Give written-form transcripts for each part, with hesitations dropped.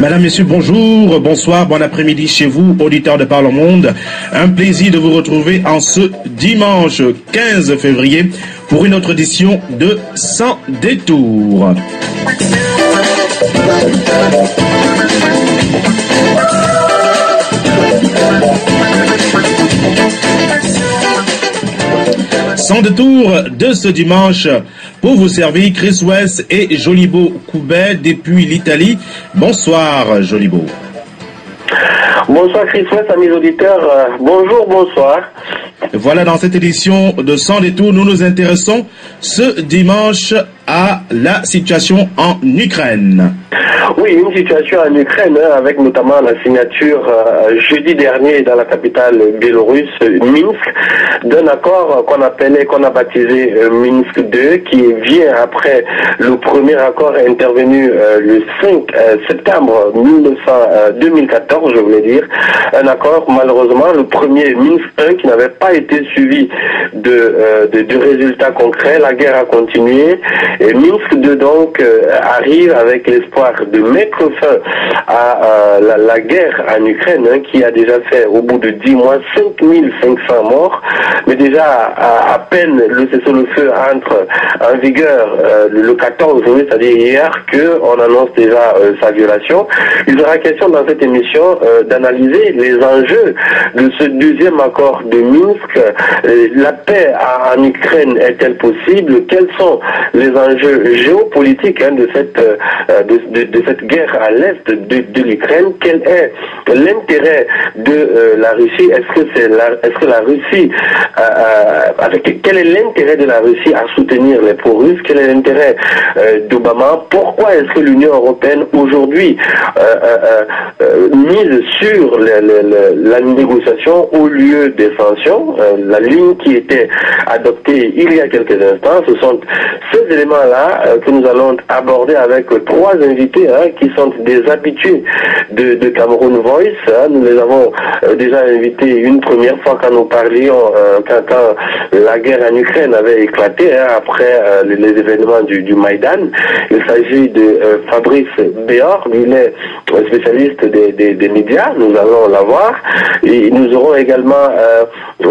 Madame, Messieurs, bonjour, bonsoir, bon après-midi chez vous, auditeurs de Par le Monde. Un plaisir de vous retrouver en ce dimanche 15 février pour une autre édition de Sans détour. Sans détour de ce dimanche, pour vous servir, Chris West et Jolibo Koubet depuis l'Italie. Bonsoir Jolibo. Bonsoir Chris West, amis auditeurs. Bonjour, bonsoir. Voilà, dans cette édition de Sans détour, nous nous intéressons ce dimanche à la situation en Ukraine. Oui, une situation en Ukraine, avec notamment la signature jeudi dernier dans la capitale biélorusse, Minsk, d'un accord qu'on a baptisé Minsk 2, qui vient après le premier accord intervenu le 5 septembre 2014, je voulais dire. Un accord, malheureusement, le premier Minsk 1 qui n'avait pas été suivi de résultats concrets. La guerre a continué et Minsk 2 donc arrive avec l'espoir de mettre fin à la guerre en Ukraine, qui a déjà fait au bout de 10 mois 5500 morts, mais déjà à peine le cessez-le-feu entre en vigueur le 14 février, c'est-à-dire hier, qu'on annonce déjà sa violation. Il sera question dans cette émission d'analyser les enjeux de ce deuxième accord de Minsk. La paix en Ukraine est-elle possible? Quels sont les enjeux géopolitiques de cette guerre à l'est de l'Ukraine? Quel est l'intérêt de la Russie? Est-ce que la Russie, quel est l'intérêt de la Russie à soutenir les pro-russes? Quel est l'intérêt d'Obama? Pourquoi est-ce que l'Union européenne aujourd'hui mise sur la négociation au lieu des sanctions? La ligne qui était adoptée il y a quelques instants, ce sont ces éléments-là que nous allons aborder avec trois invités qui sont des habitués de Cameroun Voice. Nous les avons déjà invités une première fois quand nous parlions, quand la guerre en Ukraine avait éclaté après les événements du Maïdan. Il s'agit de Fabrice Béor, il est spécialiste des médias, nous allons l'avoir. Et nous aurons également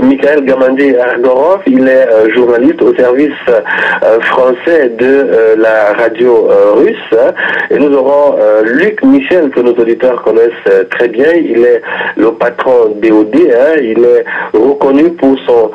Michael Gamandi-Argorov, il est journaliste au service français de la radio russe. Et nous aurons Luc Michel, que nos auditeurs connaissent très bien. Il est le patron d'EOD. Il est reconnu pour son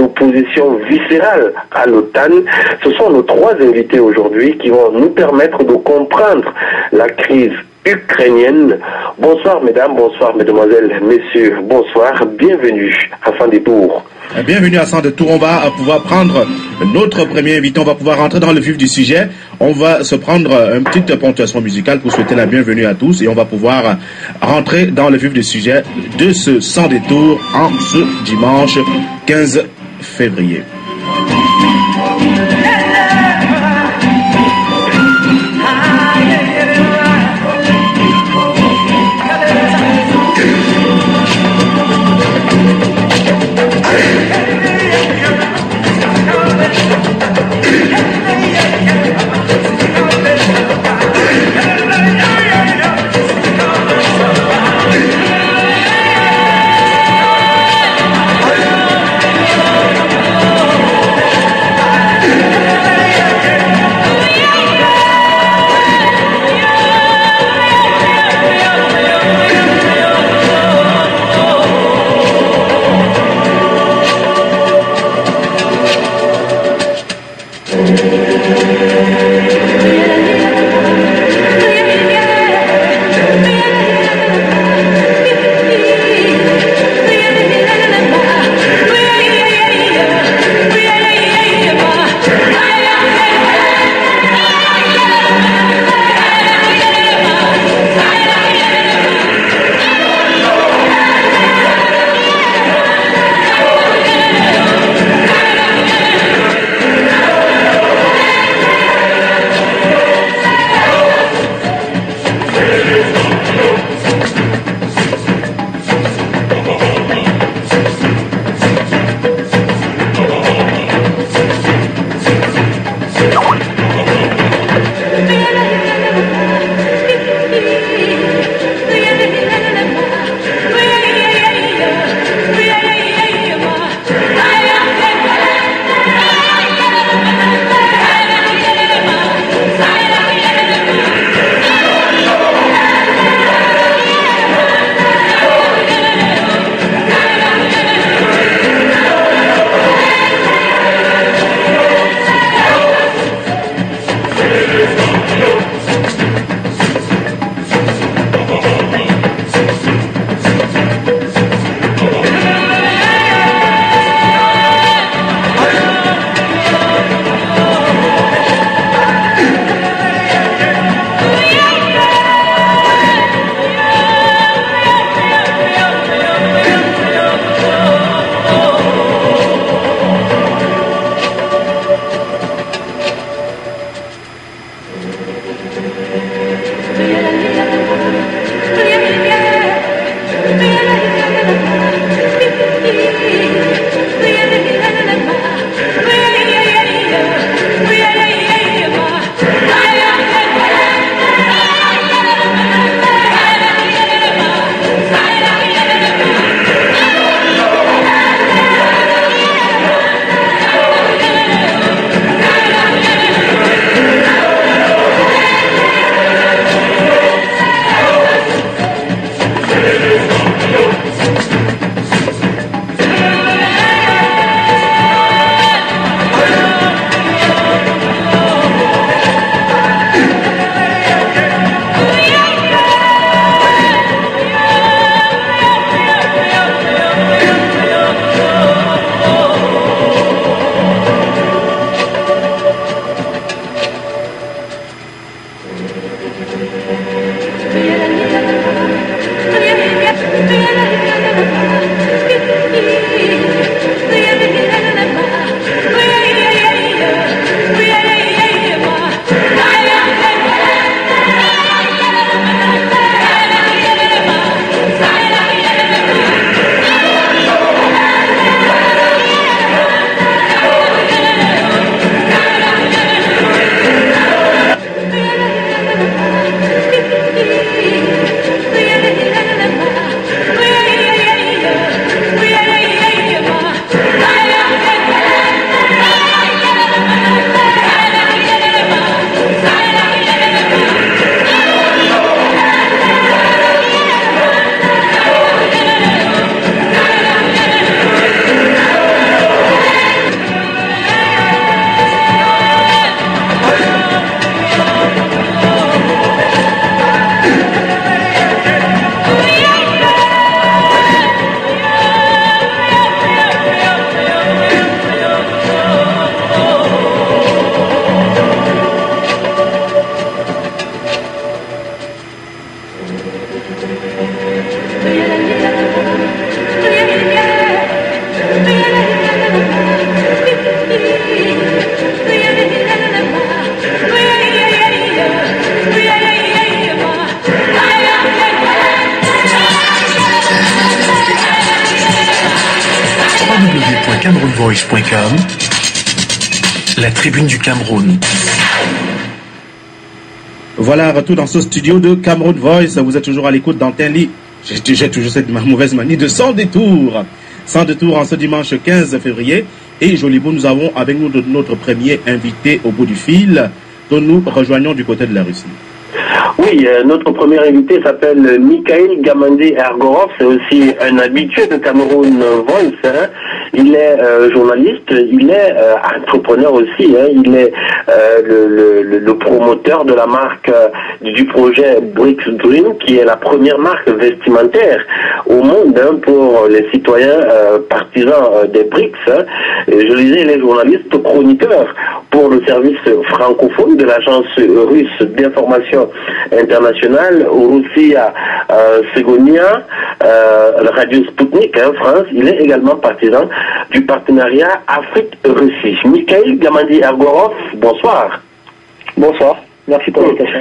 opposition viscérale à l'OTAN. Ce sont nos trois invités aujourd'hui qui vont nous permettre de comprendre la crise ukrainienne. Bonsoir mesdames, bonsoir mesdemoiselles, messieurs, bonsoir, bienvenue à Sans détour. Bienvenue à Sans détour. On va pouvoir prendre notre premier invité, on va pouvoir rentrer dans le vif du sujet. On va se prendre une petite ponctuation musicale pour souhaiter la bienvenue à tous et on va pouvoir rentrer dans le vif du sujet de ce Sans détour en ce dimanche 15 février. CameroonVoice.com, la tribune du Cameroun. Voilà, retour dans ce studio de Cameroun Voice. Vous êtes toujours à l'écoute d'Antenne Libre. J'ai toujours cette mauvaise manie de sans détour. Sans détour en ce dimanche 15 février. Et Jolibo, nous avons avec nous notre premier invité au bout du fil, dont nous rejoignons du côté de la Russie. Oui, notre premier invité s'appelle Mikhail Gamandi-Ergorov, c'est aussi un habitué de Cameroun Voice. Hein. Il est journaliste, il est entrepreneur aussi, hein. Il est le promoteur de la marque du projet BRICS Dream, qui est la première marque vestimentaire au monde hein, pour les citoyens partisans des BRICS. Hein. Et je disais, il est journaliste chroniqueur pour le service francophone de l'agence russe d'information internationale, Russia Segonia, Radio Sputnik en France. Il est également partisan du partenariat Afrique-Russie. Mikhail Gamandi-Ergorov, bonsoir. Bonsoir, merci pour l'invitation.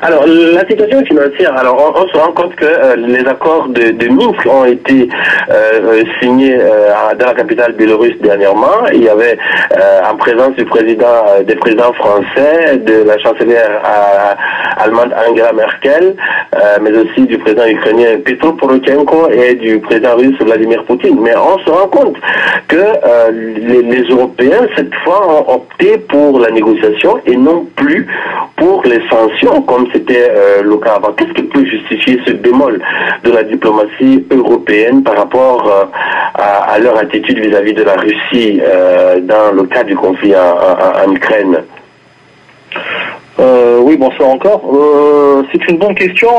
Alors, la situation financière, alors on se rend compte que les accords de Minsk ont été signés dans la capitale biélorusse dernièrement. Il y avait en présence des présidents français, de la chancelière allemande Angela Merkel, mais aussi du président ukrainien Petro Poroshenko et du président russe Vladimir Poutine. Mais on se rend compte que les Européens, cette fois, ont opté pour la négociation et non plus pour les sanctions, comme c'était le cas avant. Qu'est-ce qui peut justifier ce bémol de la diplomatie européenne par rapport à leur attitude vis-à-vis de la Russie dans le cadre du conflit en Ukraine? Oui, bonsoir encore. C'est une bonne question.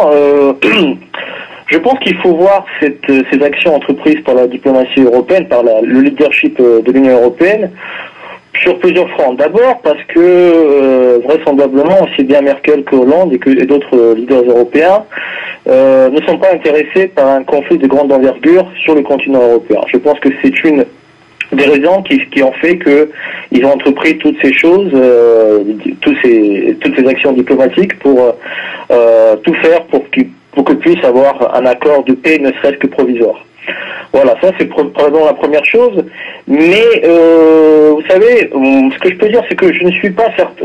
Je pense qu'il faut voir ces actions entreprises par la diplomatie européenne, par le leadership de l'Union européenne, sur plusieurs fronts. D'abord parce que vraisemblablement aussi bien Merkel que Hollande et d'autres leaders européens ne sont pas intéressés par un conflit de grande envergure sur le continent européen. Je pense que c'est une des raisons qui ont fait qu'ils ont entrepris toutes ces choses, toutes ces actions diplomatiques pour tout faire pour que puisse avoir un accord de paix, ne serait-ce que provisoire. Voilà, ça c'est probablement la première chose. Mais vous savez, ce que je peux dire, c'est que je ne suis pas certain.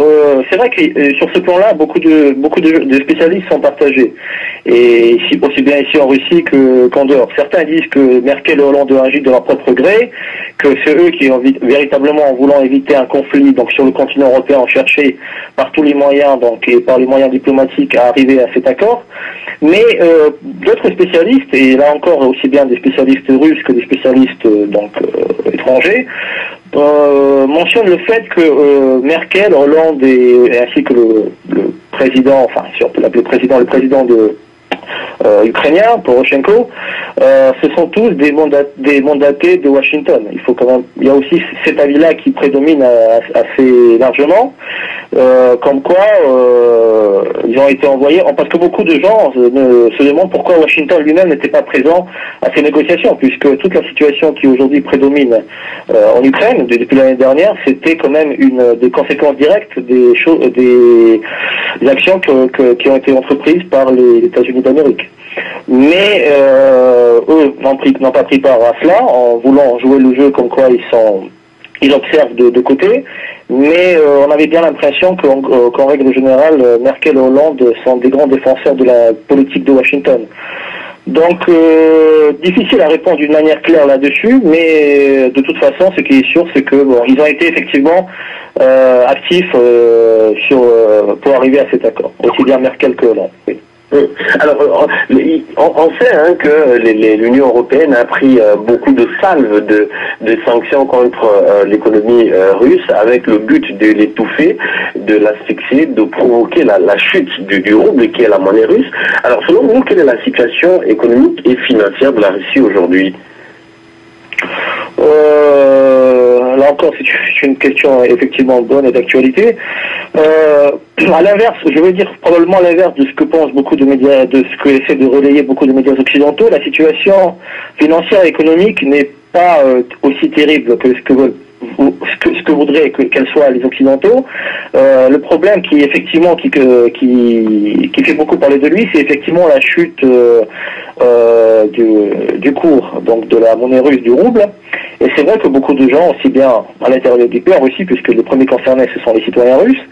C'est vrai que sur ce plan-là, beaucoup de spécialistes sont partagés. Et ici, aussi bien ici en Russie qu'en dehors. Certains disent que Merkel et Hollande ont agi de leur propre gré, que c'est eux qui ont véritablement, en voulant éviter un conflit, donc sur le continent européen, ont cherché par tous les moyens, donc et par les moyens diplomatiques, à arriver à cet accord. Mais d'autres spécialistes, et là encore aussi bien des spécialistes russes que des spécialistes étrangers, mentionnent le fait que Merkel, Hollande et ainsi que le président, enfin si on peut l'appeler président, le président de ukrainien, Poroshenko, ce sont tous des mandatés de Washington. Il y a aussi cet avis-là qui prédomine assez largement, comme quoi ils ont été envoyés, parce que beaucoup de gens se demandent pourquoi Washington lui-même n'était pas présent à ces négociations, puisque toute la situation qui aujourd'hui prédomine en Ukraine depuis l'année dernière, c'était quand même une des conséquences directes des actions qui ont été entreprises par les États-Unis d'Amérique. Mais eux n'ont pas pris part à cela en voulant jouer le jeu comme quoi ils observent de côté, mais on avait bien l'impression qu'en règle générale, Merkel et Hollande sont des grands défenseurs de la politique de Washington. Donc, difficile à répondre d'une manière claire là-dessus, mais de toute façon, ce qui est sûr, c'est que ils ont été effectivement actifs pour arriver à cet accord, aussi bien Merkel que Hollande. Oui. Alors, on sait hein, que l'Union européenne a pris beaucoup de salves de sanctions contre l'économie russe avec le but de l'étouffer, de l'asphyxier, de provoquer la chute du rouble qui est la monnaie russe. Alors, selon vous, quelle est la situation économique et financière de la Russie aujourd'hui? Là encore, c'est une question effectivement bonne et d'actualité. À l'inverse, je veux dire probablement l'inverse de ce que pensent beaucoup de médias, de ce que essaient de relayer beaucoup de médias occidentaux. La situation financière et économique n'est pas aussi terrible que ce que voudraient qu'elle soit les Occidentaux. Le problème qui effectivement qui fait beaucoup parler de lui, c'est effectivement la chute du cours donc de la monnaie russe, du rouble, Et c'est vrai que beaucoup de gens, aussi bien à l'intérieur du pays, en Russie, puisque les premiers concernés, ce sont les citoyens russes,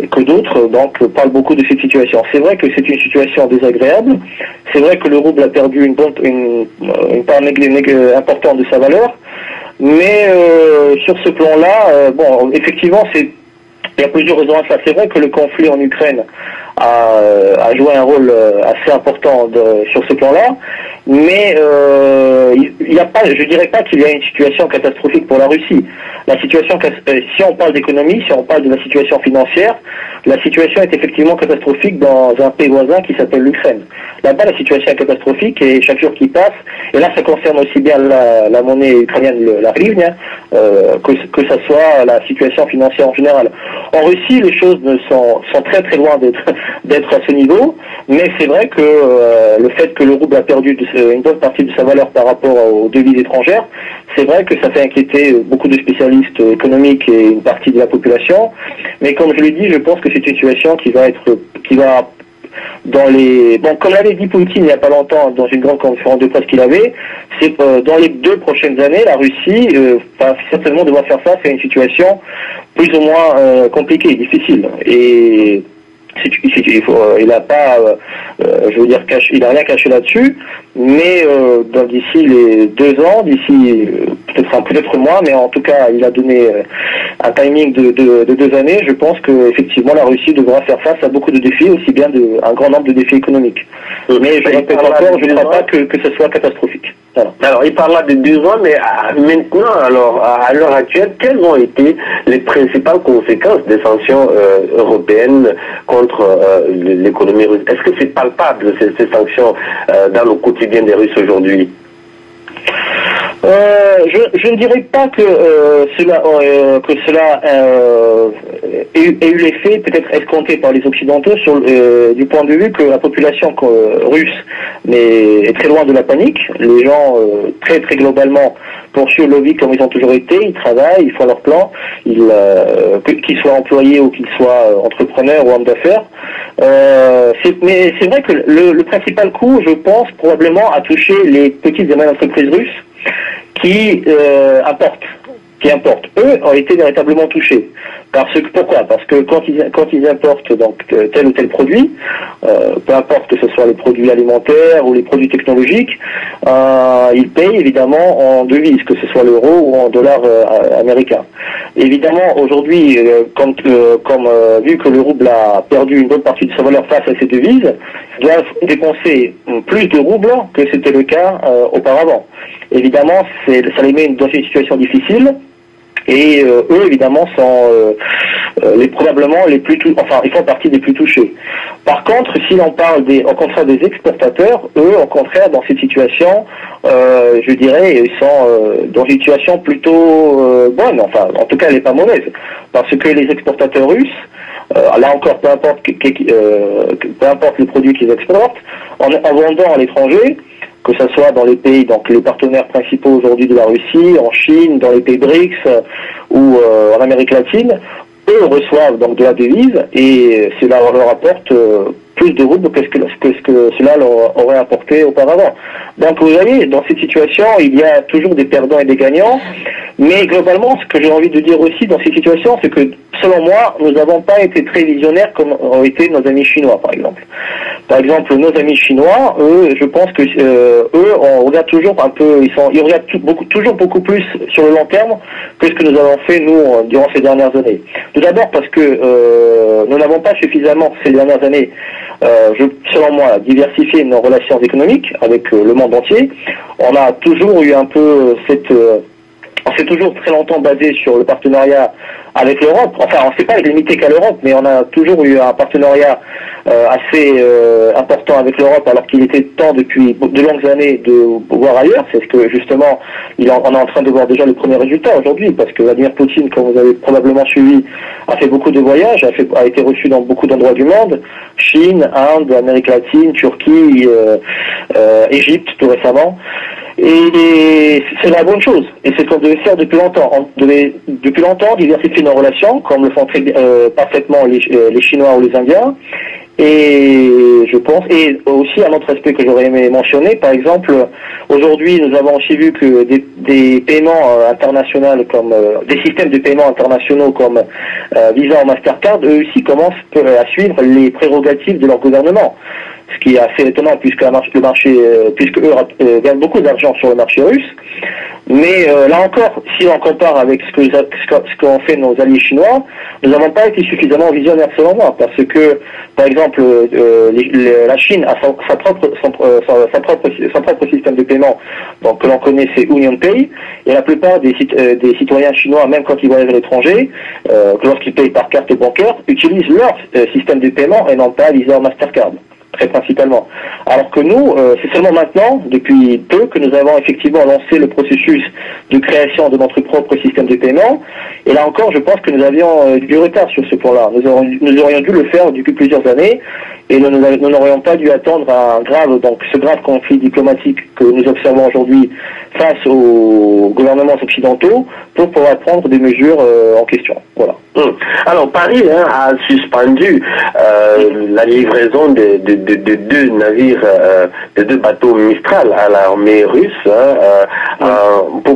et que d'autres, donc, parlent beaucoup de cette situation. C'est vrai que c'est une situation désagréable. C'est vrai que le rouble a perdu une part importante de sa valeur. Mais sur ce plan-là, bon, effectivement, il y a plusieurs raisons à ça. C'est vrai que le conflit en Ukraine a joué un rôle assez important sur ce plan-là, mais il y a pas, je dirais pas qu'il y a une situation catastrophique pour la Russie. La situation, si on parle d'économie, si on parle de la situation financière, la situation est effectivement catastrophique dans un pays voisin qui s'appelle l'Ukraine. Là-bas, la situation est catastrophique et chaque jour qui passe, et là ça concerne aussi bien la monnaie ukrainienne, la hryvnia, que ça soit la situation financière en général. En Russie, les choses sont très très loin d'être à ce niveau, mais c'est vrai que le fait que le rouble a perdu une bonne partie de sa valeur par rapport aux devises étrangères, c'est vrai que ça fait inquiéter beaucoup de spécialistes économiques et une partie de la population. Mais comme je l'ai dit, je pense que c'est une situation qui va comme l'avait dit Poutine il n'y a pas longtemps dans une grande conférence de presse qu'il avait, c'est dans les 2 prochaines années, la Russie va certainement devoir faire face à une situation plus ou moins compliquée, difficile. Et il n'a pas, je veux dire, il n'a rien caché là-dessus, mais d'ici les 2 ans, d'ici peut-être moins, mais en tout cas, il a donné un timing de 2 années. Je pense que effectivement, la Russie devra faire face à beaucoup de défis, aussi bien un grand nombre de défis économiques. Mais je répète encore, je ne crois pas que ce soit catastrophique. Voilà. Alors, il parle là de 2 ans, mais maintenant, alors, à l'heure actuelle, quelles ont été les principales conséquences des sanctions européennes contre l'économie russe? Est-ce que c'est palpable, ces sanctions, dans le quotidien des Russes aujourd'hui? Je ne dirais pas que cela ait eu l'effet peut-être escompté par les Occidentaux du point de vue que la population russe est très loin de la panique. Les gens, très très globalement, poursuivent leur vie comme ils ont toujours été, ils travaillent, ils font leurs plans, qu'ils soient employés ou qu'ils soient entrepreneurs ou hommes d'affaires. Mais c'est vrai que le principal coup, je pense, probablement a touché les petites et moyennes entreprises russes qui importent. Eux ont été véritablement touchés. Pourquoi? Parce que quand ils importent donc tel ou tel produit, peu importe que ce soit les produits alimentaires ou les produits technologiques, ils payent évidemment en devises, que ce soit l'euro ou en dollars américains. Évidemment, aujourd'hui, vu que le rouble a perdu une bonne partie de sa valeur face à ces devises, ils doivent dépenser plus de roubles que c'était le cas auparavant. Évidemment, ça les met dans une situation difficile. Et eux, évidemment, sont probablement les plus ils font partie des plus touchés. Par contre, si l'on parle au contraire des exportateurs, eux, au contraire, dans cette situation, je dirais, ils sont dans une situation plutôt bonne. Enfin, en tout cas, elle n'est pas mauvaise, parce que les exportateurs russes, là encore, peu importe les produits qu'ils exportent, en vendant à l'étranger, que ce soit dans les pays, donc les partenaires principaux aujourd'hui de la Russie, en Chine, dans les pays BRICS ou en Amérique latine, eux reçoivent donc de la devise et cela leur apporte plus de roubles que ce que cela leur aurait apporté auparavant. Donc vous voyez, dans cette situation, il y a toujours des perdants et des gagnants, mais globalement, ce que j'ai envie de dire aussi dans cette situation, c'est que selon moi, nous n'avons pas été très visionnaires comme ont été nos amis chinois, par exemple. Par exemple, nos amis chinois, eux, je pense que eux, on regarde toujours un peu, ils regardent toujours beaucoup plus sur le long terme que ce que nous avons fait nous durant ces dernières années. Tout d'abord parce que nous n'avons pas suffisamment ces dernières années, selon moi, diversifié nos relations économiques avec le monde entier. On a toujours eu un peu on s'est toujours très longtemps basé sur le partenariat avec l'Europe. Enfin, on ne s'est pas limité qu'à l'Europe, mais on a toujours eu un partenariat assez important avec l'Europe, alors qu'il était temps depuis de longues années de voir ailleurs. C'est ce que justement, on est en train de voir déjà les premiers résultats aujourd'hui, parce que Vladimir Poutine, comme vous avez probablement suivi, a fait beaucoup de voyages, a été reçu dans beaucoup d'endroits du monde, Chine, Inde, Amérique latine, Turquie, Égypte tout récemment. Et c'est la bonne chose. Et c'est ce qu'on devait faire depuis longtemps. On devait depuis longtemps diversifier nos relations, comme le font parfaitement les Chinois ou les Indiens. Et je je pense. Et aussi un autre aspect que j'aurais aimé mentionner, par exemple, aujourd'hui nous avons aussi vu que des paiements internationaux comme des systèmes de paiement internationaux comme Visa ou Mastercard, eux aussi commencent à suivre les prérogatives de leur gouvernement. Ce qui est assez étonnant puisque puisque eux gagnent beaucoup d'argent sur le marché russe. Mais là encore, si on compare avec ce qu'ont fait nos alliés chinois, nous n'avons pas été suffisamment visionnaires selon moi, parce que, par exemple, la Chine a son propre système de paiement, donc que l'on connaît, c'est UnionPay, et la plupart des citoyens chinois, même quand ils voyagent à l'étranger, lorsqu'ils payent par carte bancaire, utilisent leur système de paiement et non pas Visa ou Mastercard. Très principalement. Alors que nous, c'est seulement maintenant, depuis peu, que nous avons effectivement lancé le processus de création de notre propre système de paiement. Et là encore, je pense que nous avions du retard sur ce point-là. Nous aurions dû le faire depuis plusieurs années et nous n'aurions pas dû attendre ce grave conflit diplomatique que nous observons aujourd'hui face aux gouvernements occidentaux pour pouvoir prendre des mesures en question. Voilà. Alors Paris a suspendu la livraison de deux navires, de deux bateaux Mistral à l'armée russe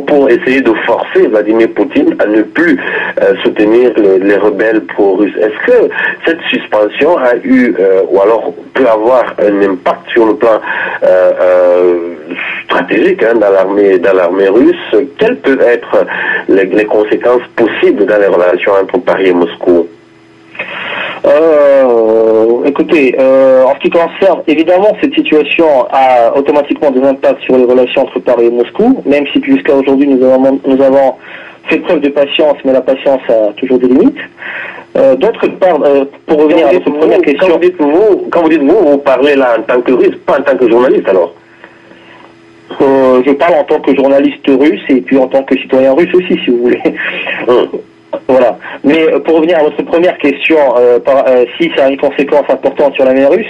pour essayer de forcer Vladimir Poutine à ne plus soutenir les rebelles pro-russes. Est-ce que cette suspension a eu ou alors peut avoir un impact sur le plan stratégique dans l'armée russe? Quelles peuvent être les conséquences possibles dans les relations entre Paris et Moscou? Écoutez, en ce qui concerne, évidemment, cette situation a automatiquement des impacts sur les relations entre Paris et Moscou, même si jusqu'à aujourd'hui nous avons fait preuve de patience, mais la patience a toujours des limites. D'autre part, pour revenir à votre première question... Quand vous dites vous parlez là en tant que russe, pas en tant que journaliste alors? Je parle en tant que journaliste russe et puis en tant que citoyen russe aussi, si vous voulez. Voilà. Mais pour revenir à votre première question, si ça a une conséquence importante sur la mer russe,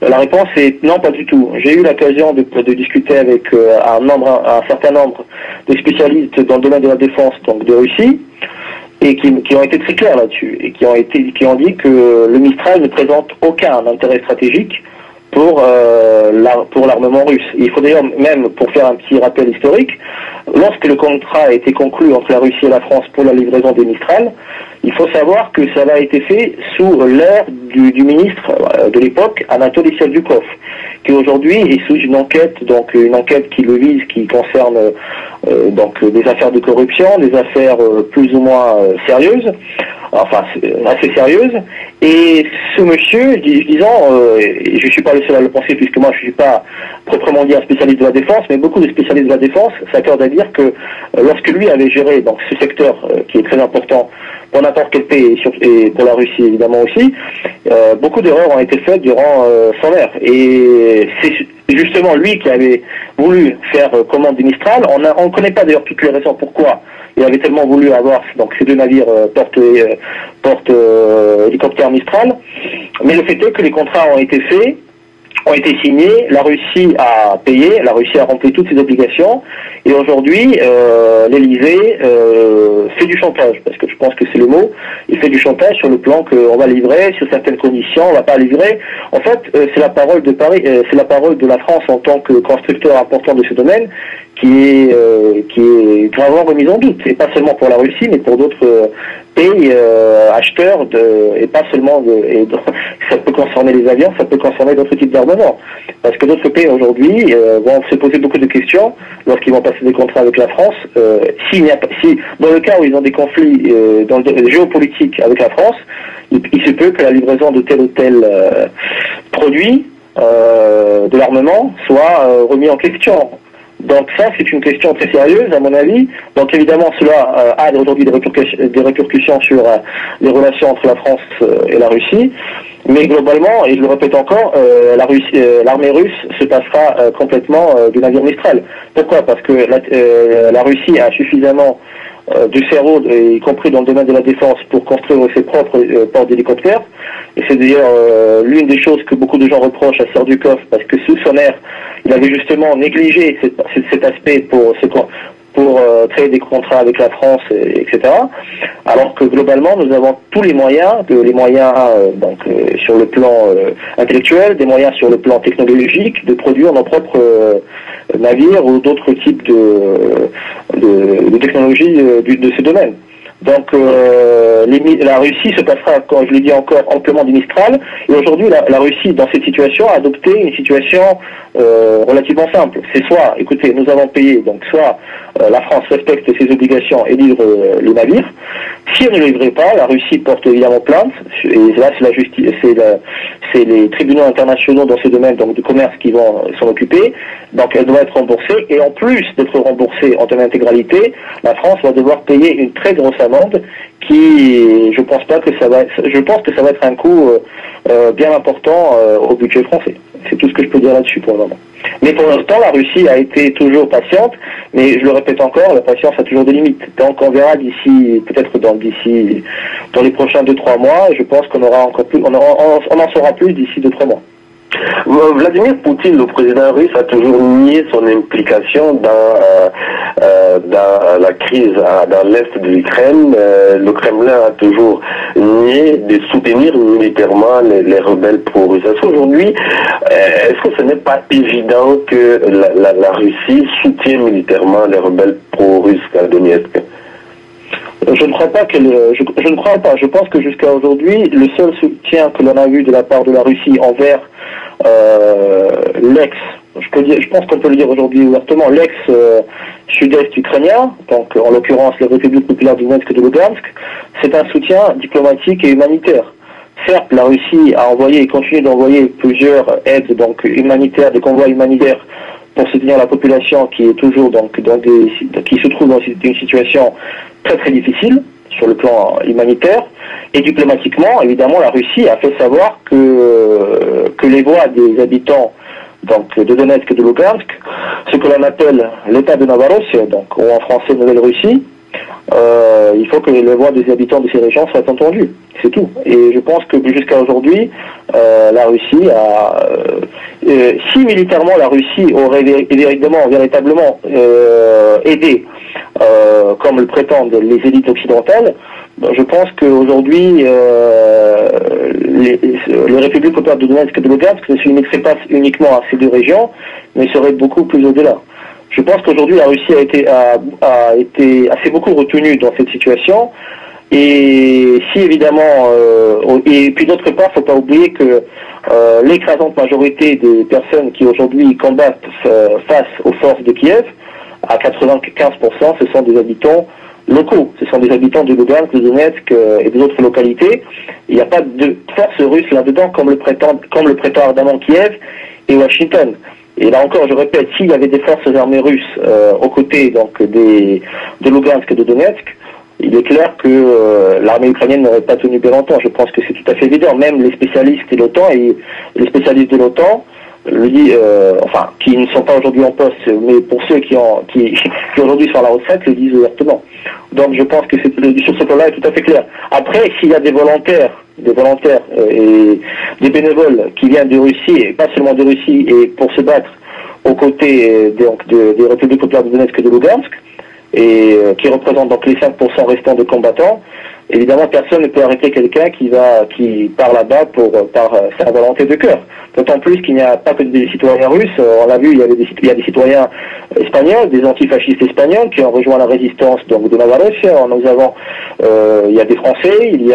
la réponse est non, pas du tout. J'ai eu l'occasion de discuter avec un certain nombre de spécialistes dans le domaine de la défense, donc de Russie, et qui ont été très clairs là-dessus, et qui ont dit que le Mistral ne présente aucun intérêt stratégique pour l'armement russe. Il faut d'ailleurs, même pour faire un petit rappel historique, lorsque le contrat a été conclu entre la Russie et la France pour la livraison des Mistral, il faut savoir que ça a été fait sous l'ère du ministre de l'époque, Anatoly Serdyukov, qui aujourd'hui est sous une enquête qui le vise, qui concerne des affaires de corruption, des affaires plus ou moins sérieuses, enfin assez sérieuses. Et ce monsieur, disons, je ne suis pas le seul à le penser puisque moi je ne suis pas proprement dit un spécialiste de la défense, mais beaucoup de spécialistes de la défense s'accordent à dire que lorsque lui avait géré donc ce secteur qui est très important pour n'importe quel pays et pour la Russie évidemment aussi, beaucoup d'erreurs ont été faites durant son ère. Et c'est justement lui qui avait voulu faire commande du Mistral. On ne connaît pas d'ailleurs toutes les raisons pourquoi il avait tellement voulu avoir donc ces deux navires porte hélicoptère Mistral. Mais le fait est que les contrats ont été faits, ont été signés, la Russie a payé, la Russie a rempli toutes ses obligations, et aujourd'hui, l'Elysée fait du chantage, parce que je pense que c'est le mot, il fait du chantage sur le plan qu'on va livrer, sur certaines conditions, on va pas livrer. En fait, c'est la parole de Paris, c'est la parole de la France en tant que constructeur important de ce domaine, qui est gravement remise en doute, et pas seulement pour la Russie, mais pour d'autres pays acheteurs, et pas seulement, ça peut concerner les avions, ça peut concerner d'autres types d'armements. Parce que d'autres pays aujourd'hui vont se poser beaucoup de questions lorsqu'ils vont passer des contrats avec la France. Si dans le cas où ils ont des conflits géopolitiques avec la France, il se peut que la livraison de tel ou tel produit de l'armement soit remis en question. Donc ça, c'est une question très sérieuse, à mon avis. Donc évidemment, cela a aujourd'hui des répercussions sur les relations entre la France et la Russie. Mais globalement, et je le répète encore, l'armée russe se passera complètement du navire Mistral. Pourquoi? Parce que la Russie a suffisamment de cerveau, y compris dans le domaine de la défense, pour construire ses propres ports d'hélicoptères. Et c'est d'ailleurs l'une des choses que beaucoup de gens reprochent à Serdyukov, parce que sous son ère, il avait justement négligé cet aspect pour créer des contrats avec la France, etc. Alors que globalement, nous avons tous les moyens, sur le plan intellectuel, des moyens sur le plan technologique, de produire nos propres navires ou d'autres types de technologies de ce domaine. Donc la Russie se passera, comme je l'ai dit encore, amplement du Mistral. Et aujourd'hui, la Russie, dans cette situation, a adopté une situation relativement simple. C'est soit, écoutez, nous avons payé, donc soit la France respecte ses obligations et livre les navires. Si elle ne livrait pas, la Russie porte évidemment plainte. Et là, c'est la justice, c'est les tribunaux internationaux dans ce domaine, donc du commerce, qui vont s'en occuper. Donc elle doit être remboursée. Et en plus d'être remboursée en termes d'intégralité, la France va devoir payer une très grosse amende qui, je pense que ça va être un coût bien important au budget français. C'est tout ce que je peux dire là-dessus pour le moment. Mais pour l'instant, la Russie a été toujours patiente, mais je le répète encore, la patience a toujours des limites. Donc on verra dans les prochains 2-3 mois, je pense qu'on aura encore plus, on en saura plus d'ici 2-3 mois. Vladimir Poutine, le président russe, a toujours nié son implication dans la crise dans l'est de l'Ukraine. Le Kremlin a toujours nié de soutenir militairement les rebelles pro-russes. Aujourd'hui, est-ce que ce n'est pas évident que la Russie soutient militairement les rebelles pro-russes à Donetsk? Je ne crois pas je ne crois pas. Je pense que jusqu'à aujourd'hui, le seul soutien que l'on a vu de la part de la Russie envers je pense qu'on peut le dire aujourd'hui ouvertement, l'ex-sud-est ukrainien, donc en l'occurrence la République populaire de Donetsk et de Lugansk, c'est un soutien diplomatique et humanitaire. Certes, la Russie a envoyé et continue d'envoyer plusieurs aides donc humanitaires, des convois humanitaires pour soutenir la population qui est toujours qui se trouve dans une situation très très difficile sur le plan humanitaire. Et diplomatiquement, évidemment, la Russie a fait savoir que les voix des habitants donc de Donetsk et de Lugansk, ce que l'on appelle l'État de Novorossiya, donc ou en français Nouvelle-Russie, il faut que les voix des habitants de ces régions soient entendues. C'est tout. Et je pense que jusqu'à aujourd'hui, la Russie a... si militairement la Russie aurait véritablement aidé, comme le prétendent les élites occidentales, je pense qu'aujourd'hui, les républiques populaires de Donetsk et de Lugansk ne se limiteraient pas uniquement à ces deux régions, mais seraient beaucoup plus au-delà. Je pense qu'aujourd'hui, la Russie a été assez beaucoup retenue dans cette situation. Et si évidemment, et puis d'autre part, faut pas oublier que l'écrasante majorité des personnes qui aujourd'hui combattent face aux forces de Kiev, à 95%, ce sont des habitants locaux. Ce sont des habitants de Lugansk, de Donetsk et des autres localités. Il n'y a pas de force russe là-dedans comme le prétend ardemment Kiev et Washington. Et là encore, je répète, s'il y avait des forces armées russes aux côtés donc de Lugansk et de Donetsk, il est clair que l'armée ukrainienne n'aurait pas tenu bien longtemps. Je pense que c'est tout à fait évident. Même les spécialistes de l'OTAN et les spécialistes de l'OTAN le disent, qui ne sont pas aujourd'hui en poste, mais pour ceux qui aujourd'hui sont à la retraite, le disent ouvertement. Donc je pense que sur ce plan-là est tout à fait clair. Après, s'il y a des volontaires et des bénévoles qui viennent de Russie, et pas seulement de Russie, et pour se battre aux côtés des républiques populaires de Donetsk et de Lugansk, et qui représentent donc les 5% restants de combattants, évidemment personne ne peut arrêter quelqu'un qui part là-bas par sa volonté de cœur. D'autant plus qu'il n'y a pas que des citoyens russes. On l'a vu, il y a des citoyens espagnols, des antifascistes espagnols qui ont rejoint la résistance donc de Novorossiya. Nous avons, il y a des Français, il y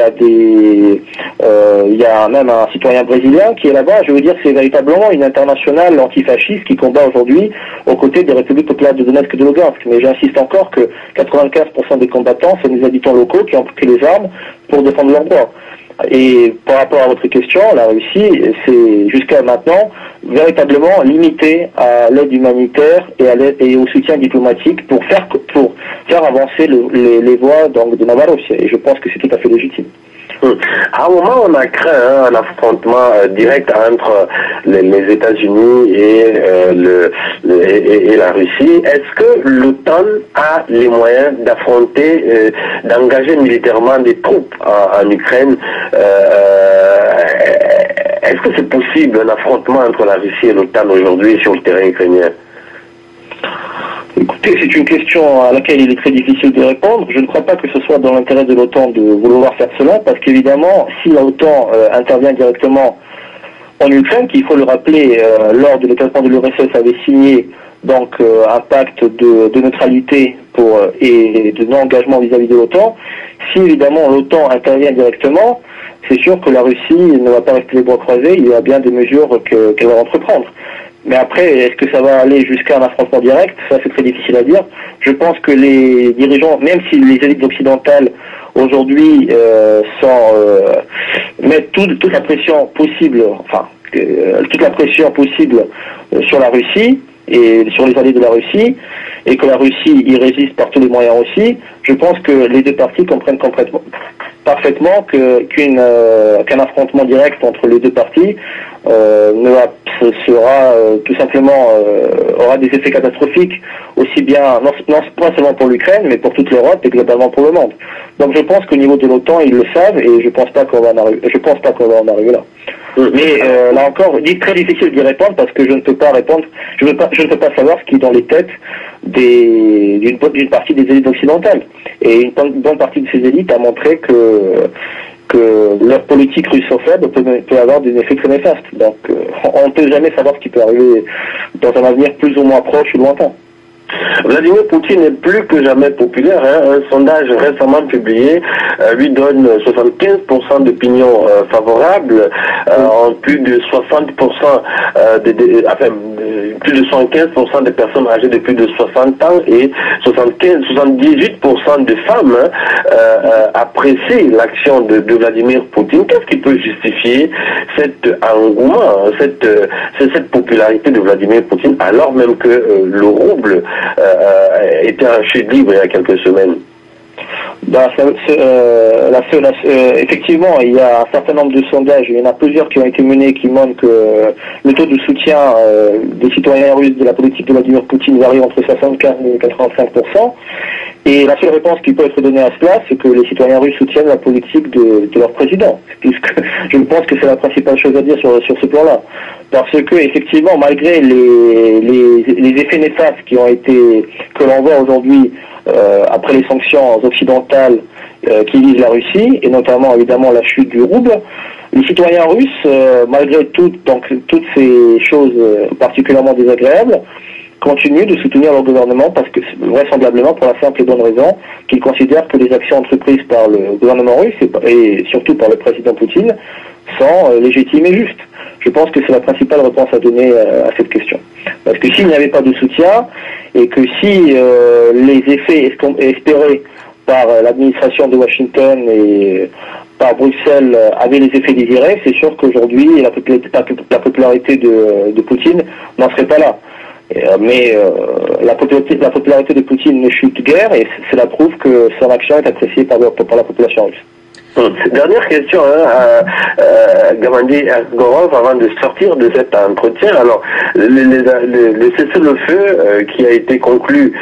a même un citoyen brésilien qui est là-bas. Je veux dire, c'est véritablement une internationale antifasciste qui combat aujourd'hui aux côtés des républiques populaires de Donetsk et de Lugansk. Mais j'insiste encore que 95% des combattants sont des habitants locaux qui ont pris les armes pour défendre leurs droits. Et par rapport à votre question, la Russie, c'est jusqu'à maintenant véritablement limité à l'aide humanitaire et au soutien diplomatique pour faire avancer les voies donc de Novorossiya. Et je pense que c'est tout à fait légitime. À un moment, on a craint un affrontement direct entre les États-Unis et la Russie. Est-ce que l'OTAN a les moyens d'affronter, d'engager militairement des troupes en Ukraine? Est-ce que c'est possible un affrontement entre la Russie et l'OTAN aujourd'hui sur le terrain ukrainien? Écoutez, c'est une question à laquelle il est très difficile de répondre. Je ne crois pas que ce soit dans l'intérêt de l'OTAN de vouloir faire cela, parce qu'évidemment, si l'OTAN intervient directement en Ukraine, qu'il faut le rappeler, lors de l'éclatement de l'URSS avait signé donc un pacte de neutralité et de non-engagement vis-à-vis de l'OTAN. Si évidemment l'OTAN intervient directement, c'est sûr que la Russie ne va pas rester les bras croisés, il y a bien des mesures qu'elle va entreprendre. Mais après, est-ce que ça va aller jusqu'à un affrontement direct? Ça, c'est très difficile à dire. Je pense que les dirigeants, même si les élites occidentales aujourd'hui mettent toute la pression possible, toute la pression possible sur la Russie et sur les alliés de la Russie, et que la Russie y résiste par tous les moyens aussi, je pense que les deux parties comprennent parfaitement qu'un affrontement direct entre les deux parties tout simplement aura des effets catastrophiques, aussi bien non pas seulement pour l'Ukraine, mais pour toute l'Europe et globalement pour le monde. Donc je pense qu'au niveau de l'OTAN, ils le savent et je pense pas qu'on va en arriver là. Mais là encore, il est très difficile d'y répondre parce que je ne peux pas répondre, je ne peux pas savoir ce qui est dans les têtes d'une partie des élites occidentales. Et une bonne partie de ces élites a montré que leur politique russophobe peut avoir des effets très néfastes. Donc on ne peut jamais savoir ce qui peut arriver dans un avenir plus ou moins proche ou lointain. Vladimir Poutine est plus que jamais populaire. Un sondage récemment publié lui donne 75% d'opinion favorable, en plus de 60%, plus de 75% des personnes âgées de plus de 60 ans et 78% de femmes apprécient l'action de Vladimir Poutine. Qu'est-ce qui peut justifier cet engouement, cette popularité de Vladimir Poutine, alors même que le rouble était en chute libre il y a quelques semaines? Effectivement, il y a un certain nombre de sondages, il y en a plusieurs qui ont été menés qui montrent que le taux de soutien des citoyens russes de la politique de Vladimir Poutine varie entre 75 et 85%. Et la seule réponse qui peut être donnée à cela, c'est que les citoyens russes soutiennent la politique de leur président. Puisque je pense que c'est la principale chose à dire sur ce plan-là. Parce que, effectivement, malgré les effets néfastes que l'on voit aujourd'hui après les sanctions occidentales qui visent la Russie, et notamment évidemment la chute du rouble, les citoyens russes, malgré toutes ces choses particulièrement désagréables, continuent de soutenir leur gouvernement parce que, vraisemblablement, pour la simple et bonne raison qu'ils considèrent que les actions entreprises par le gouvernement russe et surtout par le président Poutine sont légitimes et justes. Je pense que c'est la principale réponse à donner à cette question. Parce que s'il n'y avait pas de soutien et que si les effets espérés par l'administration de Washington et par Bruxelles avaient les effets désirés, c'est sûr qu'aujourd'hui la popularité de Poutine n'en serait pas là. Mais la popularité de Poutine ne chute guère et cela prouve que son action est appréciée par la population russe. Dernière question à Gamandi Gorov avant de sortir de cet entretien. Alors, le cessez-le-feu qui a été conclu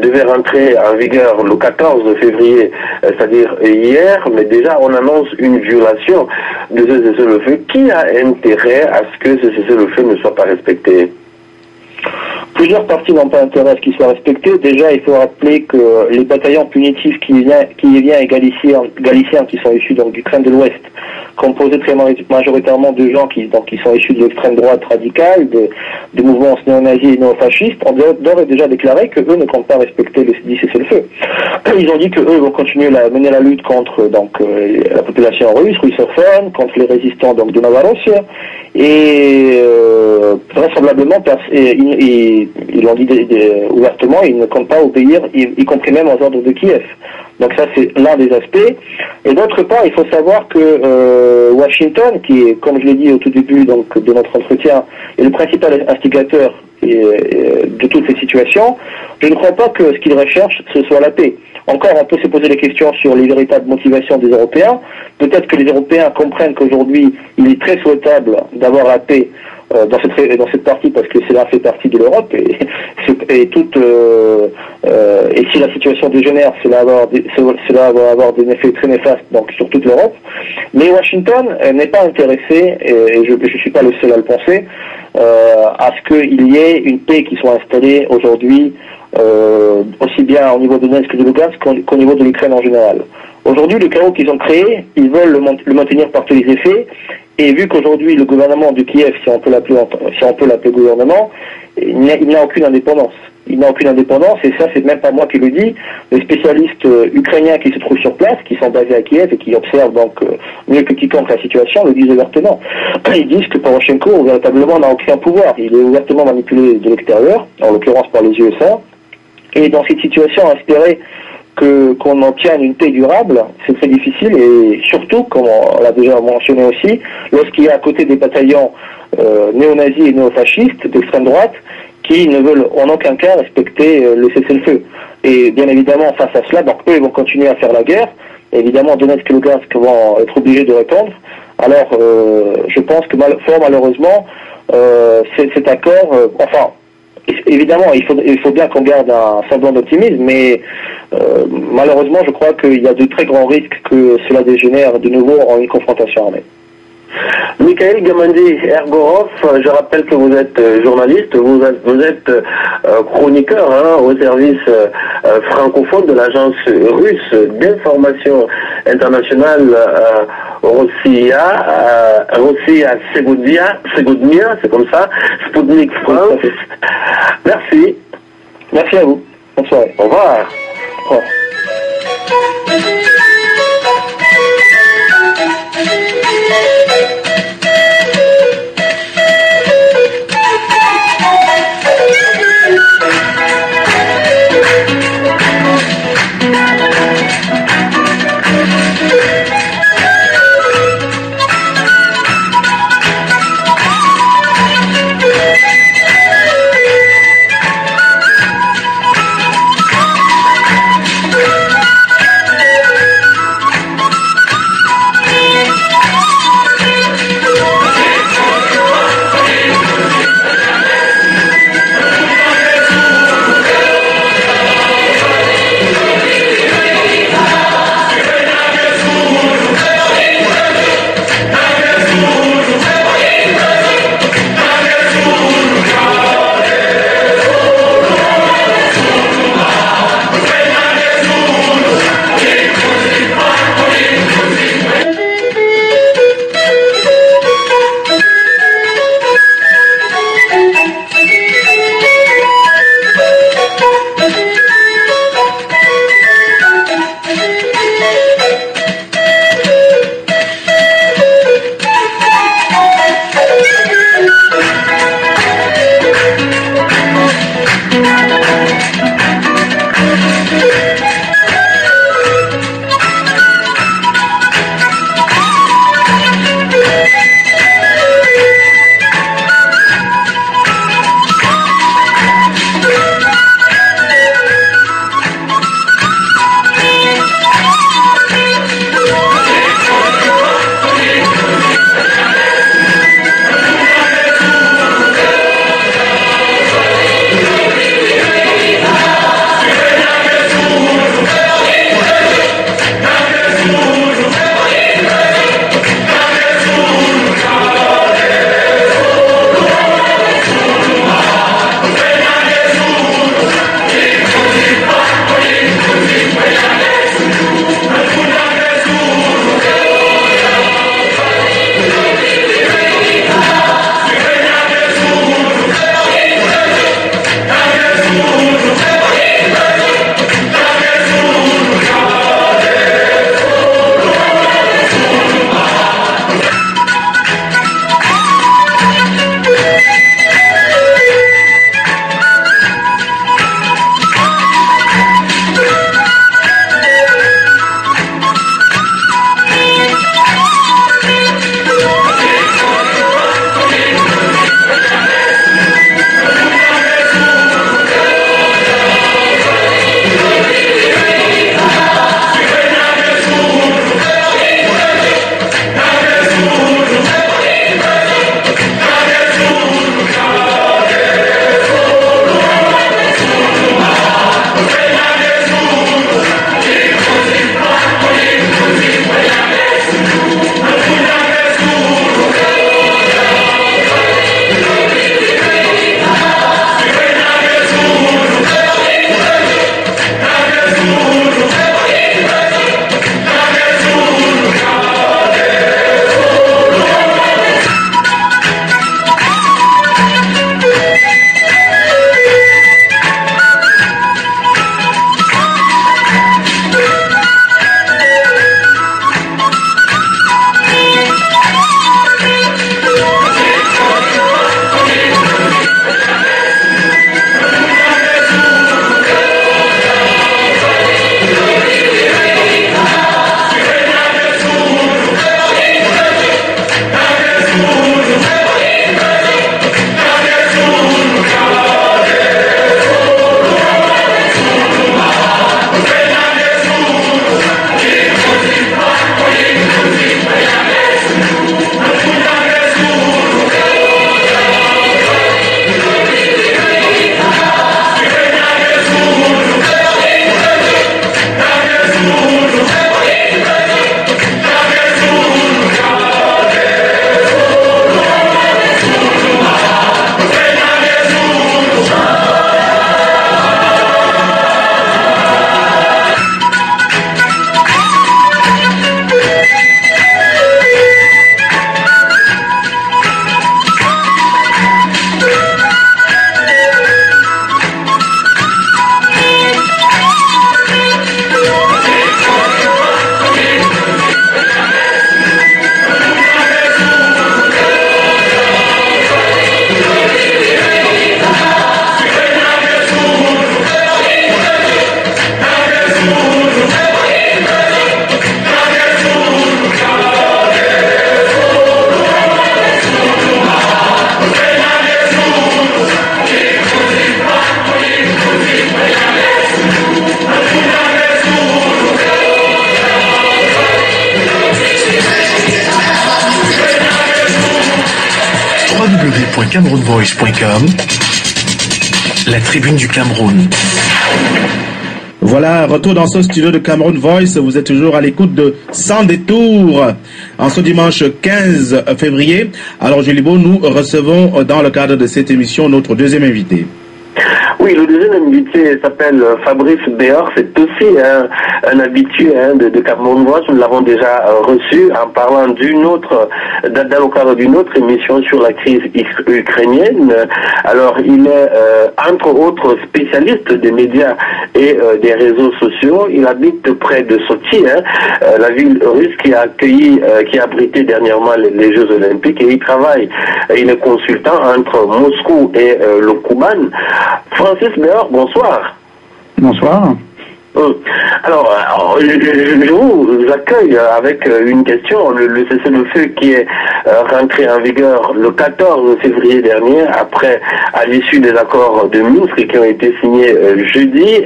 devait rentrer en vigueur le 14 février, c'est-à-dire hier, mais déjà on annonce une violation de ce cessez-le-feu. Qui a intérêt à ce que ce cessez-le-feu ne soit pas respecté? Plusieurs parties n'ont pas intérêt à ce qu'il soit respecté. Déjà, il faut rappeler que les bataillons punitifs qui viennent galiciens qui sont issus donc d'Ukraine de l'Ouest, composés très majoritairement de gens qui sont issus de l'extrême droite radicale, de mouvements néo-nazis et néo-fascistes, ont d'ores et déjà déclaré que eux ne comptent pas respecter le cessez-le-feu. Ils ont dit que eux vont continuer à mener la lutte contre la population russophone, contre les résistants donc de Novorossia, et vraisemblablement ils l'ont dit ouvertement, ils ne comptent pas obéir, y compris même aux ordres de Kiev. Donc ça c'est l'un des aspects. Et d'autre part, il faut savoir que Washington, qui est, comme je l'ai dit au tout début de notre entretien, est le principal instigateur de toutes ces situations, je ne crois pas que ce qu'il recherche, ce soit la paix. Encore, on peut se poser des questions sur les véritables motivations des Européens. Peut-être que les Européens comprennent qu'aujourd'hui, il est très souhaitable d'avoir la paix dans cette partie parce que cela fait partie de l'Europe et si la situation dégénère, cela va avoir des effets très néfastes donc sur toute l'Europe. Mais Washington n'est pas intéressé, et je ne suis pas le seul à le penser, à ce qu'il y ait une paix qui soit installée aujourd'hui, aussi bien au niveau de Donetsk que de Lugansk qu'au niveau de l'Ukraine en général. Aujourd'hui, le chaos qu'ils ont créé, ils veulent le maintenir par tous les effets. Et vu qu'aujourd'hui, le gouvernement de Kiev, si on peut l'appeler gouvernement, il n'a aucune indépendance. Il n'a aucune indépendance, et ça, c'est même pas moi qui le dis. Les spécialistes ukrainiens qui se trouvent sur place, qui sont basés à Kiev et qui observent donc mieux que quiconque la situation, le disent ouvertement. Ils disent que Poroshenko, véritablement, n'a aucun pouvoir. Il est ouvertement manipulé de l'extérieur, en l'occurrence par les USA. Et dans cette situation, espérer qu'on obtienne une paix durable, c'est très difficile, et surtout, comme on l'a déjà mentionné aussi, lorsqu'il y a à côté des bataillons néo-nazis et néo-fascistes d'extrême droite qui ne veulent en aucun cas respecter le cessez-le-feu. Et bien évidemment, face à cela, donc eux ils vont continuer à faire la guerre. Évidemment, Donetsk et Lugansk vont être obligés de répondre. Alors, je pense que fort malheureusement, cet accord, enfin, évidemment, il faut bien qu'on garde un semblant d'optimisme, mais malheureusement, je crois qu'il y a de très grands risques que cela dégénère de nouveau en une confrontation armée. Mikhail Gamandi-Ergorov, je rappelle que vous êtes journaliste, vous êtes chroniqueur au service francophone de l'agence russe d'information internationale Rossiya Segodnia, c'est comme ça, Sputnik France. Merci. Merci à vous. Bonne soirée. Au revoir. Au revoir. camerounvoice.com, la tribune du Cameroun. Voilà, retour dans ce studio de Cameroun Voice. Vous êtes toujours à l'écoute de Sans Détour en ce dimanche 15 février. Alors, Julie Beau, nous recevons dans le cadre de cette émission notre deuxième invité. Oui, le deuxième invité s'appelle Fabrice Béor. C'est aussi un habitué de Cameroun Voice. Nous l'avons déjà reçu en parlant dans le cadre d'une autre émission sur la crise ukrainienne. Alors, il est entre autres spécialiste des médias et des réseaux sociaux. Il habite près de Sochi, la ville russe qui a abrité dernièrement les Jeux Olympiques, et il travaille. Il est consultant entre Moscou et le Kouban. Francis Béor, bonsoir. Bonsoir. Alors, je vous accueille avec une question. Le cessez-le-feu qui est rentré en vigueur le 14 février dernier, à l'issue des accords de Minsk qui ont été signés jeudi,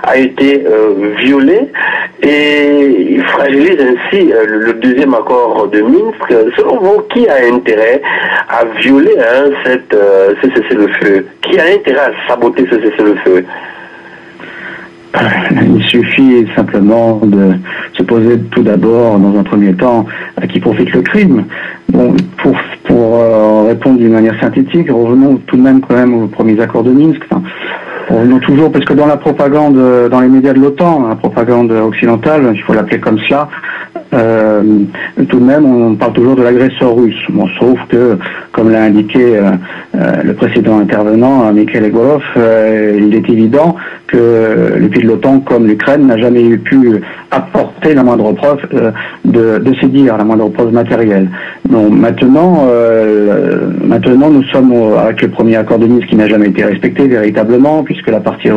a été violé, et il fragilise ainsi le deuxième accord de Minsk. Selon vous, qui a intérêt à violer ce cessez-le-feu? Qui a intérêt à saboter ce cessez-le-feu? Il suffit simplement de se poser tout d'abord, dans un premier temps, à qui profite le crime. Bon, pour répondre d'une manière synthétique, revenons tout de même quand même aux premiers accords de Minsk. Revenons toujours, parce que dans la propagande, dans les médias de l'OTAN, la propagande occidentale, il faut l'appeler comme cela, tout de même, on parle toujours de l'agresseur russe. Bon, sauf que, comme l'a indiqué le précédent intervenant, Mikhail Egorov, il est évident que les pays de l'OTAN, comme l'Ukraine, n'a jamais pu apporter la moindre preuve de ces dires, la moindre preuve matérielle. Donc maintenant, nous sommes avec le premier accord de Minsk qui n'a jamais été respecté véritablement, puisque la partie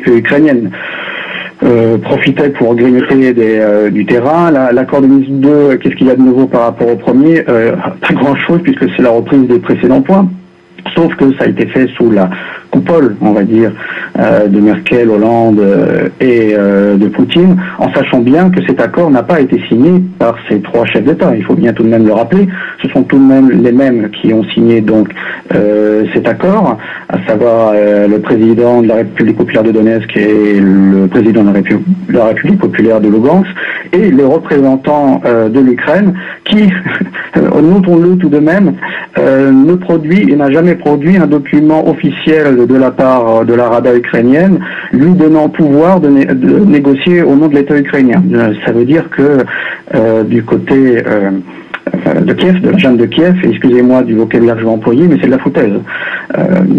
ukrainienne profitait pour grignoter du terrain. L'accord de Minsk 2, qu'est-ce qu'il y a de nouveau par rapport au premier? Pas grand-chose, puisque c'est la reprise des précédents points. Sauf que ça a été fait sous la coupole, on va dire, de Merkel, Hollande et de Poutine, en sachant bien que cet accord n'a pas été signé par ces trois chefs d'État. Il faut bien tout de même le rappeler. Ce sont tout de même les mêmes qui ont signé donc cet accord, à savoir le président de la République populaire de Donetsk et le président de la République populaire de Lugansk, et les représentants de l'Ukraine qui, notons-le tout de même, ne produit et n'a jamais produit un document officiel de la part de la Rada ukrainienne lui donnant pouvoir de négocier au nom de l'État ukrainien. Ça veut dire que du côté de Kiev, de la junte de Kiev, et excusez-moi du vocabulaire que je vais employer, mais c'est de la foutaise.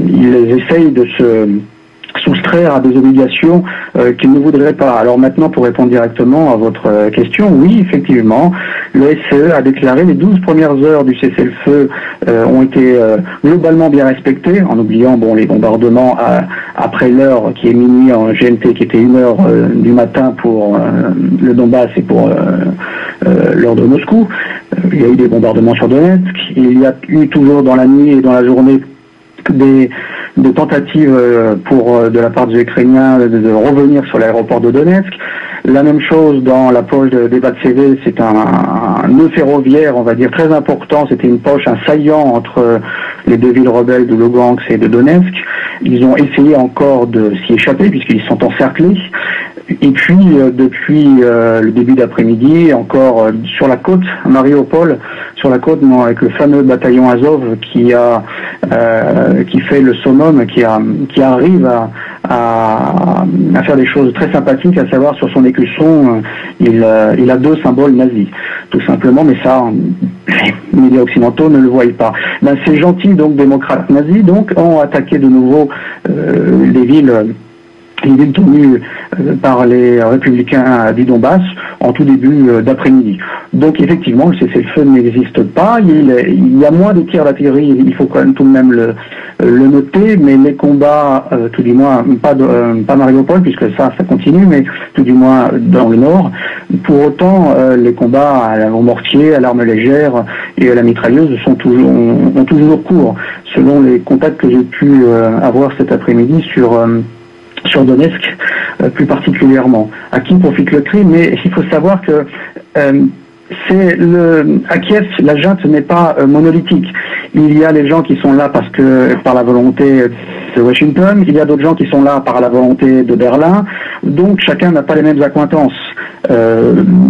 Ils essayent de se soustraire à des obligations qu'ils ne voudraient pas. Alors maintenant, pour répondre directement à votre question, oui, effectivement, le SCE a déclaré les 12 premières heures du cessez-le-feu ont été globalement bien respectées, en oubliant les bombardements après l'heure qui est minuit en GMT, qui était 1h du matin pour le Donbass et pour l'heure de Moscou. Il y a eu des bombardements sur Donetsk. Il y a eu toujours dans la nuit et dans la journée des tentatives de la part des Ukrainiens de revenir sur l'aéroport de Donetsk. La même chose dans la poche de Debaltseve, c'est un nœud ferroviaire, on va dire, très important. C'était une poche, un saillant entre les deux villes rebelles de Lugansk et de Donetsk. Ils ont essayé encore de s'y échapper puisqu'ils sont encerclés. Et puis, depuis le début d'après-midi, encore sur la côte, à Mariupol, sur la côte, avec le fameux bataillon Azov qui fait le summum, qui arrive à faire des choses très sympathiques, à savoir sur son écusson, il a 2 symboles nazis, tout simplement, mais ça, les médias occidentaux ne le voient pas. Ces gentils, donc, démocrates nazis, donc, ont attaqué de nouveau les villes tenues par les républicains du Donbass en tout début d'après-midi. Donc effectivement, le cessez-le-feu n'existe pas. Il y a moins de tirs d'artillerie, il faut quand même tout de même le noter, mais les combats, tout du moins, pas Mariupol, puisque ça continue, mais tout du moins dans le nord. Pour autant, les combats au mortier, à l'arme légère et à la mitrailleuse ont toujours cours, selon les contacts que j'ai pu avoir cet après-midi sur Donetsk, plus particulièrement. À qui profite le crime? Mais il faut savoir que à Kiev, la junte n'est pas monolithique. Il y a les gens qui sont là parce que par la volonté de Washington, il y a d'autres gens qui sont là par la volonté de Berlin, donc chacun n'a pas les mêmes accointances.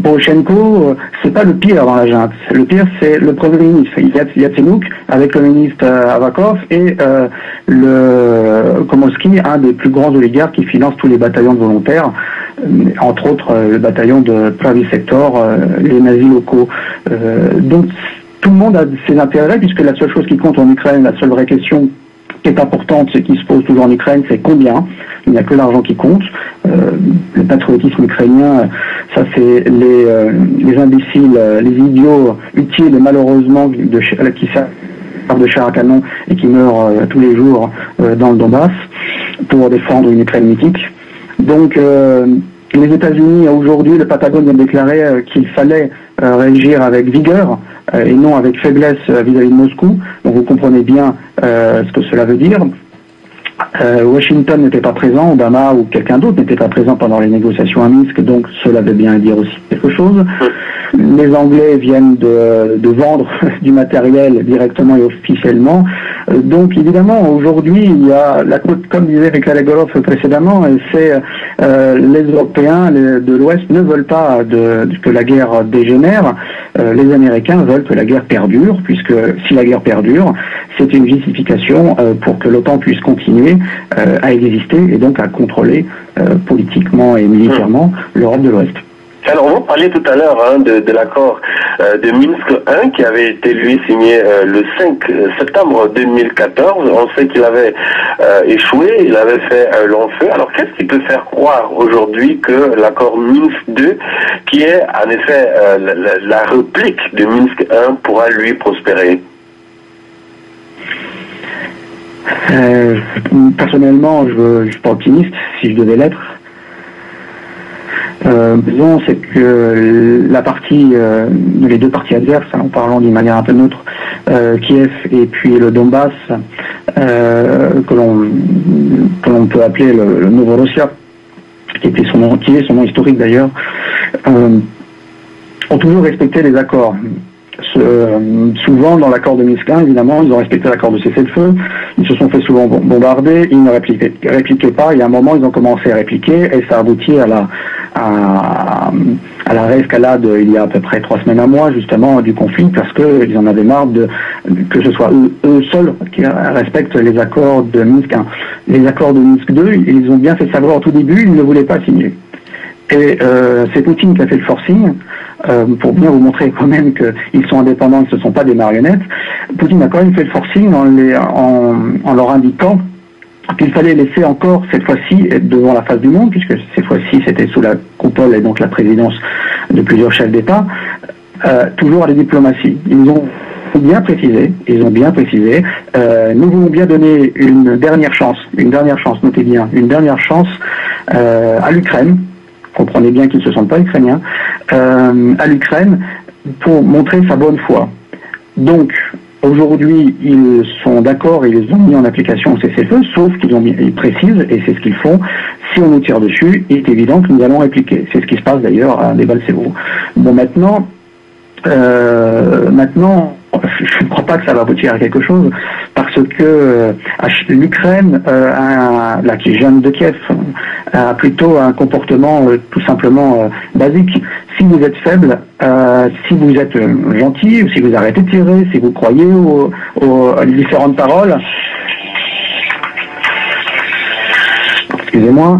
Poroshenko, c'est pas le pire dans la junte. Le pire, c'est le premier ministre, Yatsenyuk, avec le ministre Avakov et le Komorski, un des plus grands oligarques qui finance tous les bataillons de volontaires, entre autres le bataillon de Pravi Sector, les nazis locaux. Donc tout le monde a ses intérêts, puisque la seule chose qui compte en Ukraine, la seule vraie question qui est importante, c'est qui se pose toujours en Ukraine, c'est combien. Il n'y a que l'argent qui compte. Le patriotisme ukrainien, ça c'est les imbéciles, les idiots utiles et malheureusement qui servent de chair à canon et qui meurent tous les jours dans le Donbass pour défendre une Ukraine mythique. Donc les États-Unis, aujourd'hui, le Pentagone vient de déclarer qu'il fallait réagir avec vigueur et non avec faiblesse vis-à-vis de Moscou. Donc vous comprenez bien ce que cela veut dire. Washington n'était pas présent, Obama ou quelqu'un d'autre n'était pas présent pendant les négociations à Minsk, donc cela veut bien dire aussi quelque chose. Les Anglais viennent de vendre du matériel directement et officiellement. Donc évidemment, aujourd'hui, il y a, comme disait Mikhail Egorov précédemment, c'est les Européens de l'Ouest ne veulent pas que la guerre dégénère. Les Américains veulent que la guerre perdure, puisque si la guerre perdure, c'est une justification pour que l'OTAN puisse continuer à exister et donc à contrôler politiquement et militairement l'Europe de l'Ouest. Alors, on parlait tout à l'heure de l'accord de Minsk 1 qui avait été, lui, signé le 5 septembre 2014. On sait qu'il avait échoué, il avait fait un long feu. Alors, qu'est-ce qui peut faire croire aujourd'hui que l'accord Minsk 2, qui est en effet la réplique de Minsk 1, pourra, lui, prospérer? Personnellement, je suis pas optimiste, si je devais l'être. Disons, c'est que la partie, les deux parties adverses, en parlant d'une manière un peu neutre, Kiev et puis le Donbass, que l'on peut appeler le Novorossia, qui est son nom historique d'ailleurs, ont toujours respecté les accords. Souvent, dans l'accord de Minsk 1, évidemment, ils ont respecté l'accord de cessez-le-feu, ils se sont fait souvent bombarder, ils ne répliquaient pas, et à un moment, ils ont commencé à répliquer, et ça aboutit à la réescalade il y a à peu près 3 semaines, un mois, justement, du conflit, parce qu'ils en avaient marre que ce soit eux seuls qui respectent les accords de Minsk 1. Les accords de Minsk 2, ils ont bien fait savoir au tout début, ils ne voulaient pas signer. Et c'est Poutine qui a fait le forcing, pour bien vous montrer quand même qu'ils sont indépendants, que ce ne sont pas des marionnettes. Poutine a quand même fait le forcing en leur indiquant qu'il fallait laisser encore, cette fois-ci, être devant la face du monde, puisque cette fois-ci c'était sous la coupole et donc la présidence de plusieurs chefs d'État, toujours à la diplomatie. Ils ont bien précisé, nous voulons bien donner une dernière chance, notez bien, une dernière chance à l'Ukraine. Comprenez bien qu'ils ne se sentent pas ukrainiens, à l'Ukraine, pour montrer sa bonne foi. Donc, aujourd'hui, ils sont d'accord, ils ont mis en application le cessez-le-feu, sauf ils précisent, et c'est ce qu'ils font, si on nous tire dessus, il est évident que nous allons répliquer. C'est ce qui se passe d'ailleurs à Debaltsevo. Bon, maintenant, je ne crois pas que ça va aboutir à quelque chose, parce que l'Ukraine, qui est jeune de Kiev, a plutôt un comportement tout simplement basique. Si vous êtes faible, si vous êtes gentil, ou si vous arrêtez de tirer, si vous croyez aux différentes paroles,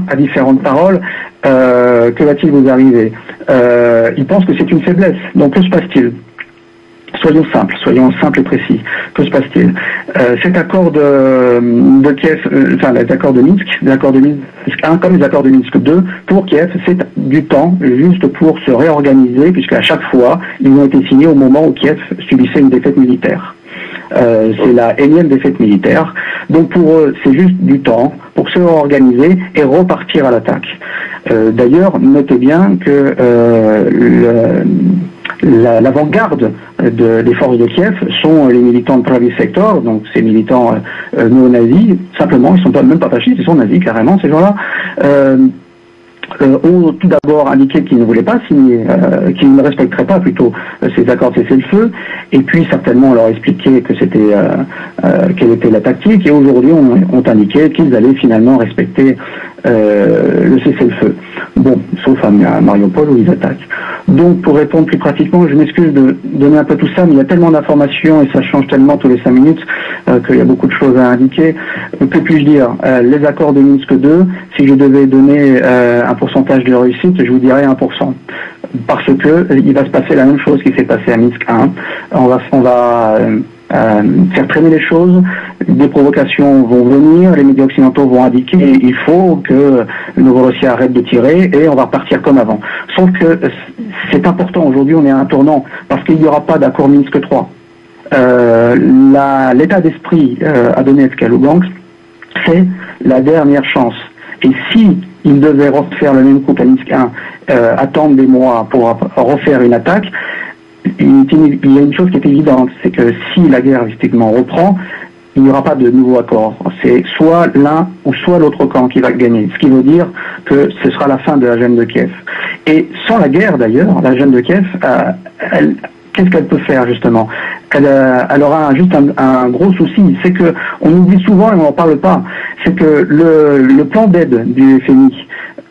à différentes paroles, que va-t-il vous arriver? Ils pensent que c'est une faiblesse. Donc que se passe-t-il? Soyons simples et précis. Que se passe-t-il? Cet accord de Kiev, les accords de Minsk 1 comme les accords de Minsk 2, pour Kiev, c'est du temps juste pour se réorganiser, puisqu'à chaque fois, ils ont été signés au moment où Kiev subissait une défaite militaire. C'est la énième défaite militaire. Donc pour eux, c'est juste du temps pour se réorganiser et repartir à l'attaque. D'ailleurs, notez bien que l'avant-garde des forces de Kiev sont les militants de Pravi Sector, donc ces militants néo-nazis. Simplement, ils ne sont même pas fascistes, ils sont nazis carrément, ces gens-là. ont tout d'abord indiqué qu'ils ne voulaient pas signer, qu'ils ne respecteraient pas plutôt ces accords de cessez-le-feu, et puis certainement on leur a expliqué que c'était quelle était la tactique, et aujourd'hui ont indiqué qu'ils allaient finalement respecter le cessez-le-feu. Bon, sauf à Mariupol où ils attaquent. Donc pour répondre plus pratiquement, je m'excuse de donner un peu tout ça, mais il y a tellement d'informations et ça change tellement tous les 5 minutes qu'il y a beaucoup de choses à indiquer. Que puis-je dire? Les accords de Minsk 2, si je devais donner un pourcentage de réussite, je vous dirais 1%. Parce que il va se passer la même chose qui s'est passé à Minsk 1. On va faire traîner les choses, des provocations vont venir, les médias occidentaux vont indiquer il faut que le Novorossiya arrête de tirer et on va repartir comme avant. Sauf que c'est important, aujourd'hui on est à un tournant parce qu'il n'y aura pas d'accord Minsk 3. L'état d'esprit à Donetsk et à Lugansk, c'est la dernière chance. Et si ils devaient refaire le même coup qu'à Minsk 1, attendre des mois pour refaire une attaque, il y a une chose qui est évidente, c'est que si la guerre effectivement reprend, il n'y aura pas de nouveau accord. C'est soit l'un ou soit l'autre camp qui va gagner. Ce qui veut dire que ce sera la fin de la gêne de Kiev. Et sans la guerre d'ailleurs, la gêne de Kiev, qu'est-ce qu'elle peut faire justement? Elle aura juste un gros souci, c'est que on nous dit souvent et on n'en parle pas, c'est que le plan d'aide du FMI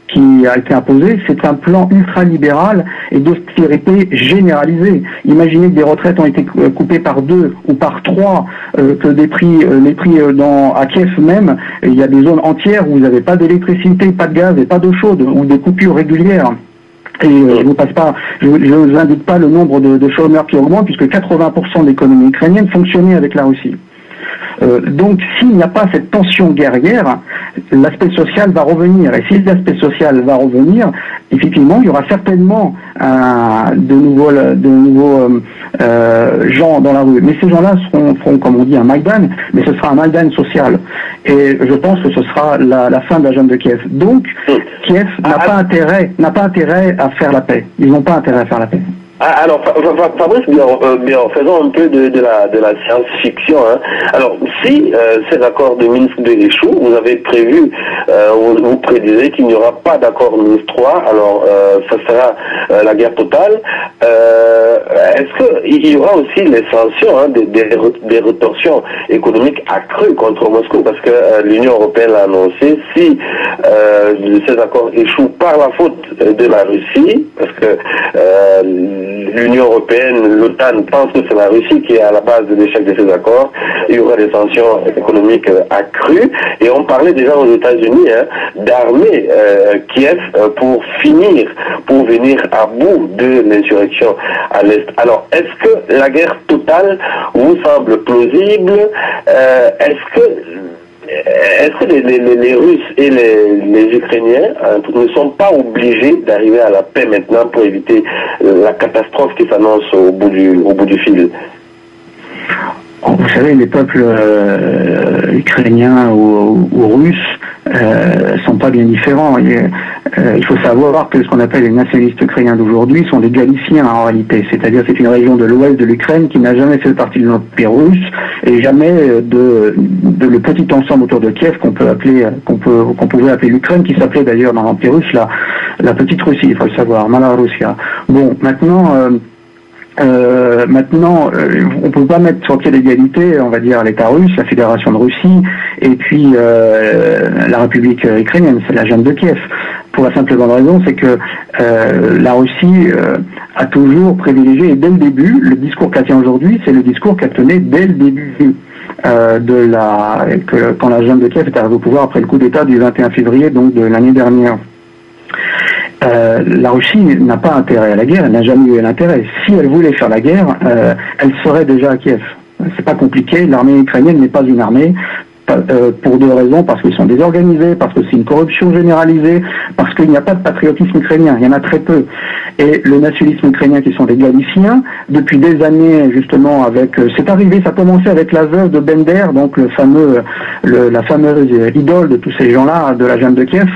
qui a été imposé, c'est un plan ultralibéral et d'austérité généralisée. Imaginez que des retraites ont été coupées par 2 ou par 3, que les prix à Kiev même, il y a des zones entières où vous n'avez pas d'électricité, pas de gaz et pas d'eau chaude, ou des coupures régulières. Et je vous indique pas le nombre de chômeurs qui augmente, puisque 80% de l'économie ukrainienne fonctionnait avec la Russie. Donc s'il n'y a pas cette tension guerrière, l'aspect social va revenir. Et si l'aspect social va revenir, effectivement, il y aura certainement de nouveaux gens dans la rue. Mais ces gens-là feront, comme on dit, un Maïdan, mais ce sera un Maïdan social. Et je pense que ce sera la fin de la gêne de Kiev. Donc, Kiev n'a pas intérêt à faire la paix. Ils n'ont pas intérêt à faire la paix. Alors, Fabrice, bien, faisons un peu de la science-fiction. Hein. Alors, si ces accords de Minsk 2 échouent, vous avez prévu, vous prédisez qu'il n'y aura pas d'accord Minsk 3, alors ça sera la guerre totale. Est-ce qu'il y aura aussi les sanctions, des rétorsions économiques accrues contre Moscou? Parce que l'Union européenne l'a annoncé, si ces accords échouent par la faute de la Russie, parce que l'Union européenne, l'OTAN pense que c'est la Russie qui est à la base de l'échec de ces accords, il y aura des sanctions économiques accrues. Et on parlait déjà aux États-Unis d'armer Kiev pour venir à bout de l'insurrection à l'Est. Alors, est-ce que la guerre totale vous semble plausible? Est-ce que les Russes et les Ukrainiens ne sont pas obligés d'arriver à la paix maintenant pour éviter la catastrophe qui s'annonce au bout du fil? Vous savez, les peuples ukrainiens ou russes sont pas bien différents. Il faut savoir que ce qu'on appelle les nationalistes ukrainiens d'aujourd'hui sont des Galiciens en réalité. C'est-à-dire c'est une région de l'ouest de l'Ukraine qui n'a jamais fait partie de l'Empire russe et jamais de le petit ensemble autour de Kiev qu'on pouvait appeler l'Ukraine, qui s'appelait d'ailleurs dans l'Empire russe la petite Russie, il faut le savoir, Malorussia. Bon, maintenant, on peut pas mettre sur pied d'égalité, on va dire, l'État russe, la Fédération de Russie, et puis la République ukrainienne, c'est la gêne de Kiev. Pour la simple bonne raison, c'est que la Russie a toujours privilégié, et dès le début, le discours qu'elle tient aujourd'hui, c'est le discours qu'elle tenait dès le début quand la gêne de Kiev est arrivée au pouvoir après le coup d'État du 21 février, donc de l'année dernière. La Russie n'a pas intérêt à la guerre, elle n'a jamais eu l'intérêt. Si elle voulait faire la guerre, elle serait déjà à Kiev. C'est pas compliqué, l'armée ukrainienne n'est pas une armée, pour 2 raisons, parce qu'ils sont désorganisés, parce que c'est une corruption généralisée, parce qu'il n'y a pas de patriotisme ukrainien, il y en a très peu. et le nationalisme ukrainien qui sont des Galiciens. Depuis des années, justement, c'est arrivé, ça a commencé avec la veuve de Bender, donc la fameuse idole de tous ces gens-là, de la Jeanne de Kiev,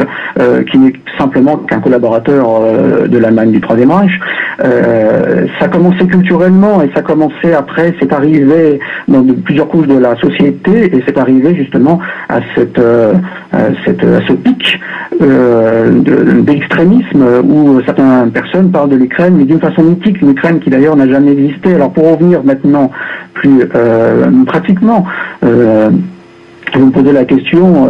qui n'est simplement qu'un collaborateur de l'Allemagne du Troisième Reich. Ça a commencé culturellement et ça a commencé après, c'est arrivé dans plusieurs couches de la société et c'est arrivé justement à ce pic d'extrémisme où certaines personnes parlent de l'Ukraine, mais d'une façon mythique, une Ukraine qui d'ailleurs n'a jamais existé. Alors pour revenir maintenant plus pratiquement, vous me posez la question,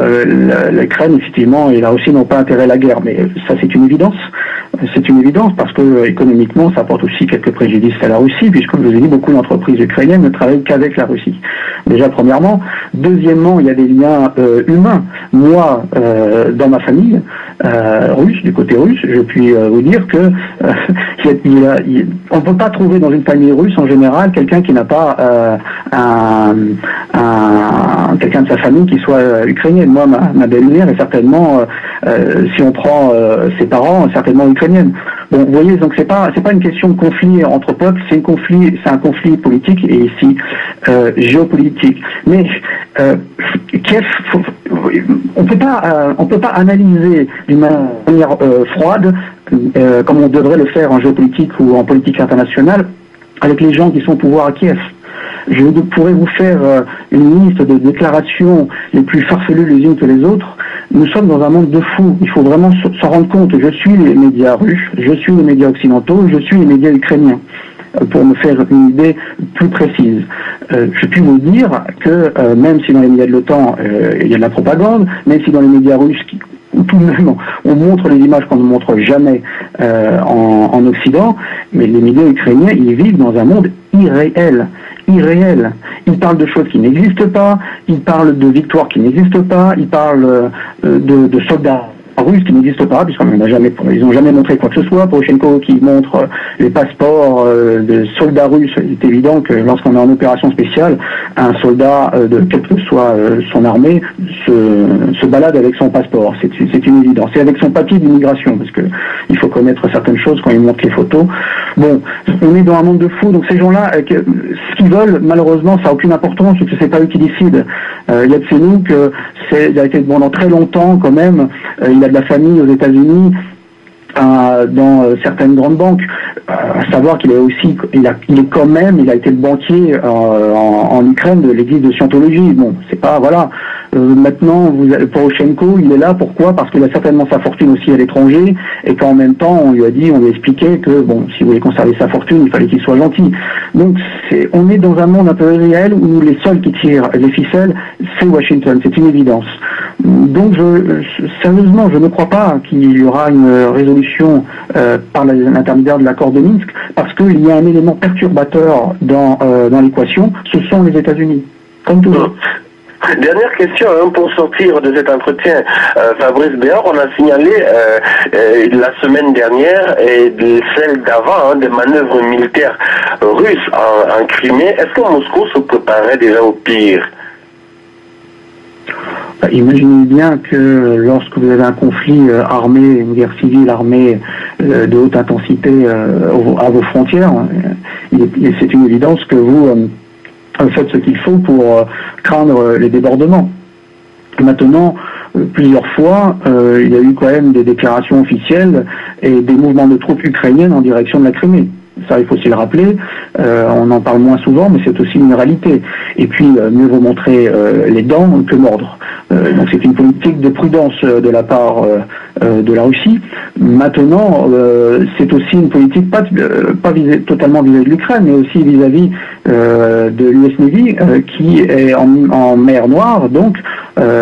l'Ukraine, effectivement, et la Russie n'ont pas intérêt à la guerre, mais ça c'est une évidence. C'est une évidence parce que économiquement, ça apporte aussi quelques préjudices à la Russie, puisque, comme je vous ai dit, beaucoup d'entreprises ukrainiennes ne travaillent qu'avec la Russie. Déjà, premièrement. Deuxièmement, il y a des liens humains. Moi, dans ma famille russe, du côté russe, je puis vous dire que on ne peut pas trouver dans une famille russe, en général, quelqu'un qui n'a pas quelqu'un de sa famille qui soit ukrainienne. Moi, ma belle-mère est certainement, si on prend ses parents, certainement ukrainienne. Bon, vous voyez, donc c'est pas une question de conflit entre peuples, c'est un conflit politique et ici géopolitique. Mais Kiev, on peut pas analyser d'une manière froide, comme on devrait le faire en géopolitique ou en politique internationale, avec les gens qui sont au pouvoir à Kiev. Je pourrais vous faire une liste de déclarations les plus farfelues les unes que les autres. Nous sommes dans un monde de fous. Il faut vraiment s'en rendre compte. Je suis les médias russes, je suis les médias occidentaux, je suis les médias ukrainiens. Pour me faire une idée plus précise. Je puis vous dire que même si dans les médias de l'OTAN, il y a de la propagande, même si dans les médias russes, tout de même, on montre les images qu'on ne montre jamais en Occident, mais les médias ukrainiens, ils vivent dans un monde irréel. Ils parlent de choses qui n'existent pas, ils parlent de victoires qui n'existent pas, ils parlent de soldats russes qui n'existent pas, ils n'ont jamais montré quoi que ce soit. Poroshenko qui montre les passeports de soldats russes, il est évident que lorsqu'on est en opération spéciale, un soldat de quelle que soit son armée se balade avec son passeport. C'est une évidence. Et avec son papier d'immigration, parce que il faut connaître certaines choses quand ils montrent les photos. Bon, on est dans un monde de fous, donc ces gens-là, ce qu'ils veulent, malheureusement, ça n'a aucune importance, parce que c'est pas eux qui décident. Il y a de chez nous que il a été pendant très longtemps quand même, il a de la famille aux États-Unis, dans certaines grandes banques, à savoir qu'il est aussi, il a été le banquier en Ukraine de l'église de Scientologie. Bon, c'est pas, voilà. Maintenant, Poroshenko, il est là, pourquoi? Parce qu'il a certainement sa fortune aussi à l'étranger, et qu'en même temps, on lui a expliqué que, bon, si vous voulez conserver sa fortune, il fallait qu'il soit gentil. Donc, on est dans un monde un peu réel où les seuls qui tirent les ficelles, c'est Washington, c'est une évidence. Donc, sérieusement, je ne crois pas qu'il y aura une résolution par l'intermédiaire de l'accord de Minsk, parce qu'il y a un élément perturbateur dans l'équation, ce sont les États-Unis, comme toujours. Dernière question pour sortir de cet entretien. Fabrice Béard, on a signalé la semaine dernière et celle d'avant des manœuvres militaires russes en Crimée. Est-ce que Moscou se préparait déjà au pire? Imaginez bien que lorsque vous avez un conflit armé, une guerre civile armée de haute intensité à vos frontières, c'est une évidence que vous faites ce qu'il faut pour craindre les débordements. Maintenant, plusieurs fois, il y a eu quand même des déclarations officielles et des mouvements de troupes ukrainiennes en direction de la Crimée. Ça, il faut aussi le rappeler. On en parle moins souvent, mais c'est aussi une réalité. Et puis, mieux vaut montrer les dents que mordre. Donc, c'est une politique de prudence de la part de la Russie. Maintenant, c'est aussi une politique pas totalement vis-à-vis de l'Ukraine, mais aussi vis-à-vis de l'US Navy, qui est en mer Noire, donc,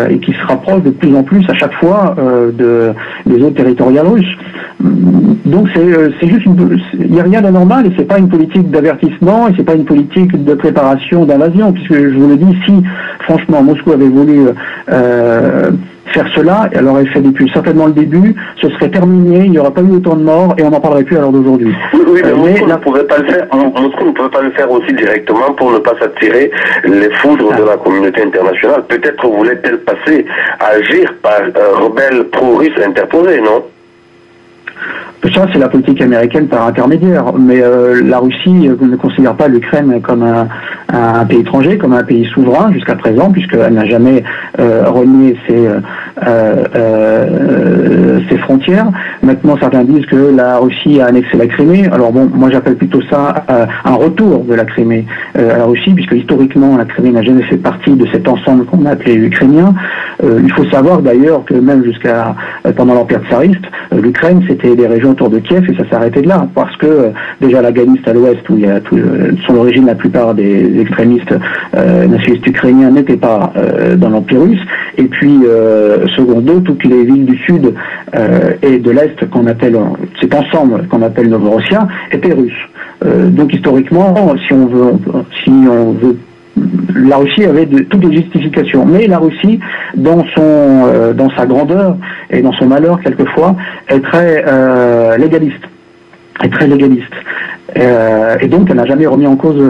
et qui se rapproche de plus en plus à chaque fois des eaux territoriales russes. Donc, c'est juste il n'y a rien d'anormal, et c'est pas une politique d'avertissement, et c'est pas une politique de préparation d'invasion, puisque je vous le dis, si franchement Moscou avait voulu faire cela, elle aurait fait depuis certainement le début, ce serait terminé, il n'y aurait pas eu autant de morts, et on n'en parlerait plus à l'heure d'aujourd'hui. Oui, mais Moscou ne pouvait pas le faire. Moscou ne pouvait pas le faire aussi directement pour ne pas s'attirer les foudres de la communauté internationale. Peut-être voulait-elle passer à agir par rebelles pro-russes interposés, non? Ça, c'est la politique américaine par intermédiaire. Mais la Russie ne considère pas l'Ukraine comme un pays étranger, comme un pays souverain jusqu'à présent, puisqu'elle n'a jamais renié ses frontières. Maintenant, certains disent que la Russie a annexé la Crimée. Alors bon, moi j'appelle plutôt ça un retour de la Crimée à la Russie, puisque historiquement, la Crimée n'a jamais fait partie de cet ensemble qu'on a appelé ukrainien. Il faut savoir d'ailleurs que même jusqu'à pendant l'Empire tsariste, l'Ukraine, c'était des régions autour de Kiev et ça s'arrêtait de là, parce que déjà la Ganiste à l'ouest, où il y a son origine, la plupart des extrémistes nationalistes ukrainiens n'étaient pas dans l'Empire russe, et puis secondo, toutes les villes du sud et de l'est qu'on appelle cet ensemble qu'on appelle Novorossiya étaient russes. Donc historiquement, si on veut la Russie avait toutes les justifications, mais la Russie, dans sa grandeur et dans son malheur quelquefois, est très légaliste. Et donc, elle n'a jamais remis en cause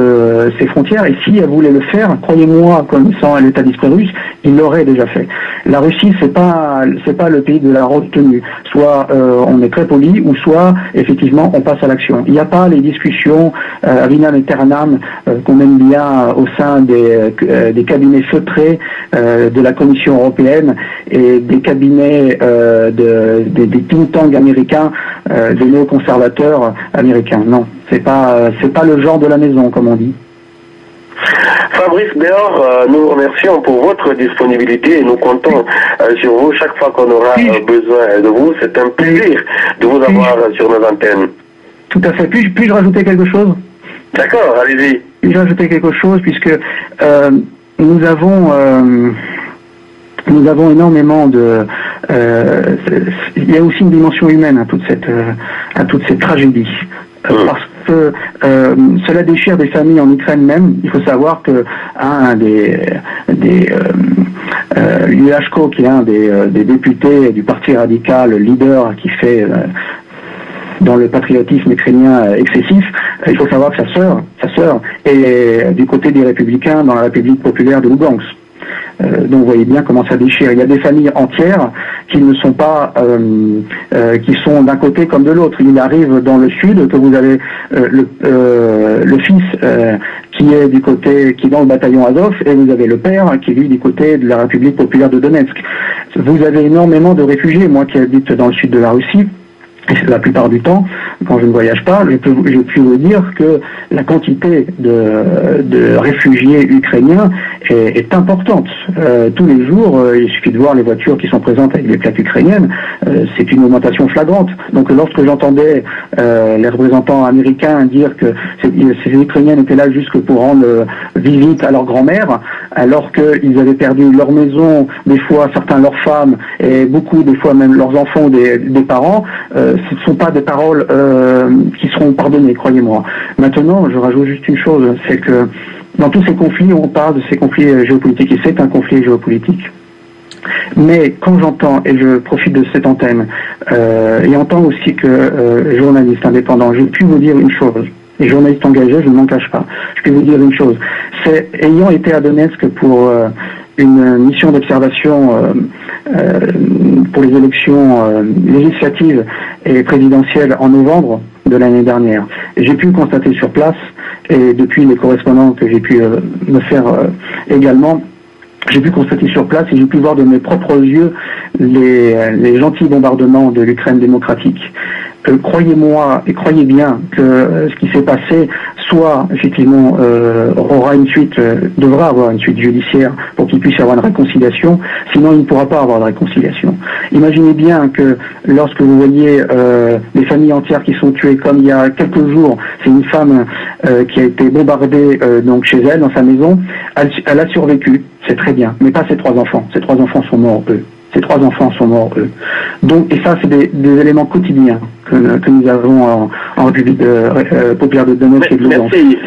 ses frontières. Et si elle voulait le faire, croyez-moi, connaissant l'état d'esprit russe, il l'aurait déjà fait. La Russie, c'est pas le pays de la retenue. Soit on est très poli, ou soit effectivement on passe à l'action. Il n'y a pas les discussions ad vitam aeternam qu'on aime bien au sein des cabinets feutrés de la Commission européenne et des cabinets des think tanks américains, des néoconservateurs américains. Non. C'est pas le genre de la maison, comme on dit. Fabrice Béor, nous vous remercions pour votre disponibilité et nous comptons sur vous chaque fois qu'on aura besoin de vous. C'est un plaisir de vous avoir sur nos antennes. Tout à fait. Puis-je rajouter quelque chose? D'accord, allez-y. Puis-je rajouter quelque chose, puisque nous avons énormément de... il y a aussi une dimension humaine à toute cette tragédie. Parce que cela déchire des familles en Ukraine même. Il faut savoir que Lyushko, qui est un des députés du Parti radical, le leader qui fait dans le patriotisme ukrainien excessif, il faut savoir que sa sœur est du côté des républicains dans la République populaire de Lugansk. Donc vous voyez bien comment ça déchire. Il y a des familles entières qui ne sont pas, qui sont d'un côté comme de l'autre. Il arrive dans le sud que vous avez le fils qui est dans le bataillon Azov, et vous avez le père qui vit du côté de la République populaire de Donetsk. Vous avez énormément de réfugiés. Moi qui habite dans le sud de la Russie, et la plupart du temps, quand je ne voyage pas, je peux vous dire que la quantité de réfugiés ukrainiens est importante. Tous les jours, il suffit de voir les voitures qui sont présentes avec les plaques ukrainiennes. C'est une augmentation flagrante. Donc lorsque j'entendais les représentants américains dire que ces Ukrainiens étaient là juste pour rendre visite à leur grand-mère, alors qu'ils avaient perdu leur maison, des fois certains leurs femmes, et beaucoup des fois même leurs enfants, des parents, ce ne sont pas des paroles qui seront pardonnées, croyez-moi. Maintenant, je rajoute juste une chose, c'est que dans tous ces conflits, on parle de ces conflits géopolitiques, et c'est un conflit géopolitique. Mais quand j'entends, et je profite de cette antenne, et entends aussi que journaliste indépendant, je puis vous dire une chose, et journaliste engagé, je ne m'en cache pas, je peux vous dire une chose, c'est, ayant été à Donetsk pour une mission d'observation pour les élections législatives et présidentielles en novembre de l'année dernière. J'ai pu constater sur place, et depuis les correspondants que j'ai pu me faire également, j'ai pu constater sur place et j'ai pu voir de mes propres yeux les gentils bombardements de l'Ukraine démocratique. Croyez-moi et croyez bien que ce qui s'est passé soit effectivement aura une suite, devra avoir une suite judiciaire pour qu'il puisse y avoir une réconciliation, sinon il ne pourra pas avoir de réconciliation. Imaginez bien que lorsque vous voyez des familles entières qui sont tuées, comme il y a quelques jours, c'est une femme qui a été bombardée donc chez elle, dans sa maison, elle a survécu, c'est très bien, mais pas ses 3 enfants. Ses 3 enfants sont morts, eux. Ces 3 enfants sont morts, eux. Donc, et ça, c'est des éléments quotidiens que nous avons en République populaire de Donetsk et de Lugansk. Merci.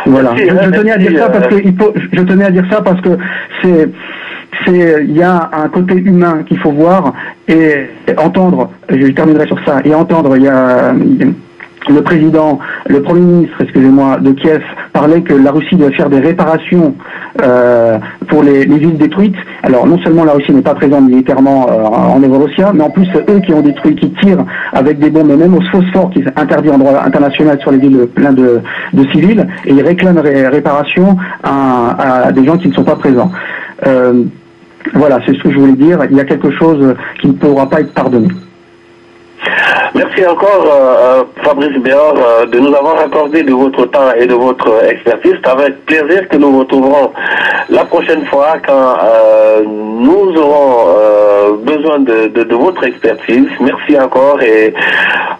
Voilà. Merci, je tenais à dire ça parce que je tenais à dire ça parce que il y a un côté humain qu'il faut voir et entendre. Je terminerai sur ça et entendre. Il y a le premier ministre, excusez-moi, de Kiev parlait que la Russie doit faire des réparations pour les villes détruites. Alors non seulement la Russie n'est pas présente militairement en Novorossia, mais en plus c'est eux qui ont détruit, qui tirent avec des bombes, même au phosphore qui est interdit en droit international sur les villes pleines de civils, et ils réclament réparation à des gens qui ne sont pas présents. Voilà, c'est ce que je voulais dire. Il y a quelque chose qui ne pourra pas être pardonné. Merci encore Fabrice Béor de nous avoir accordé de votre temps et de votre expertise. C'est avec plaisir que nous retrouverons la prochaine fois quand nous aurons besoin de votre expertise. Merci encore et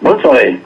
bonne soirée.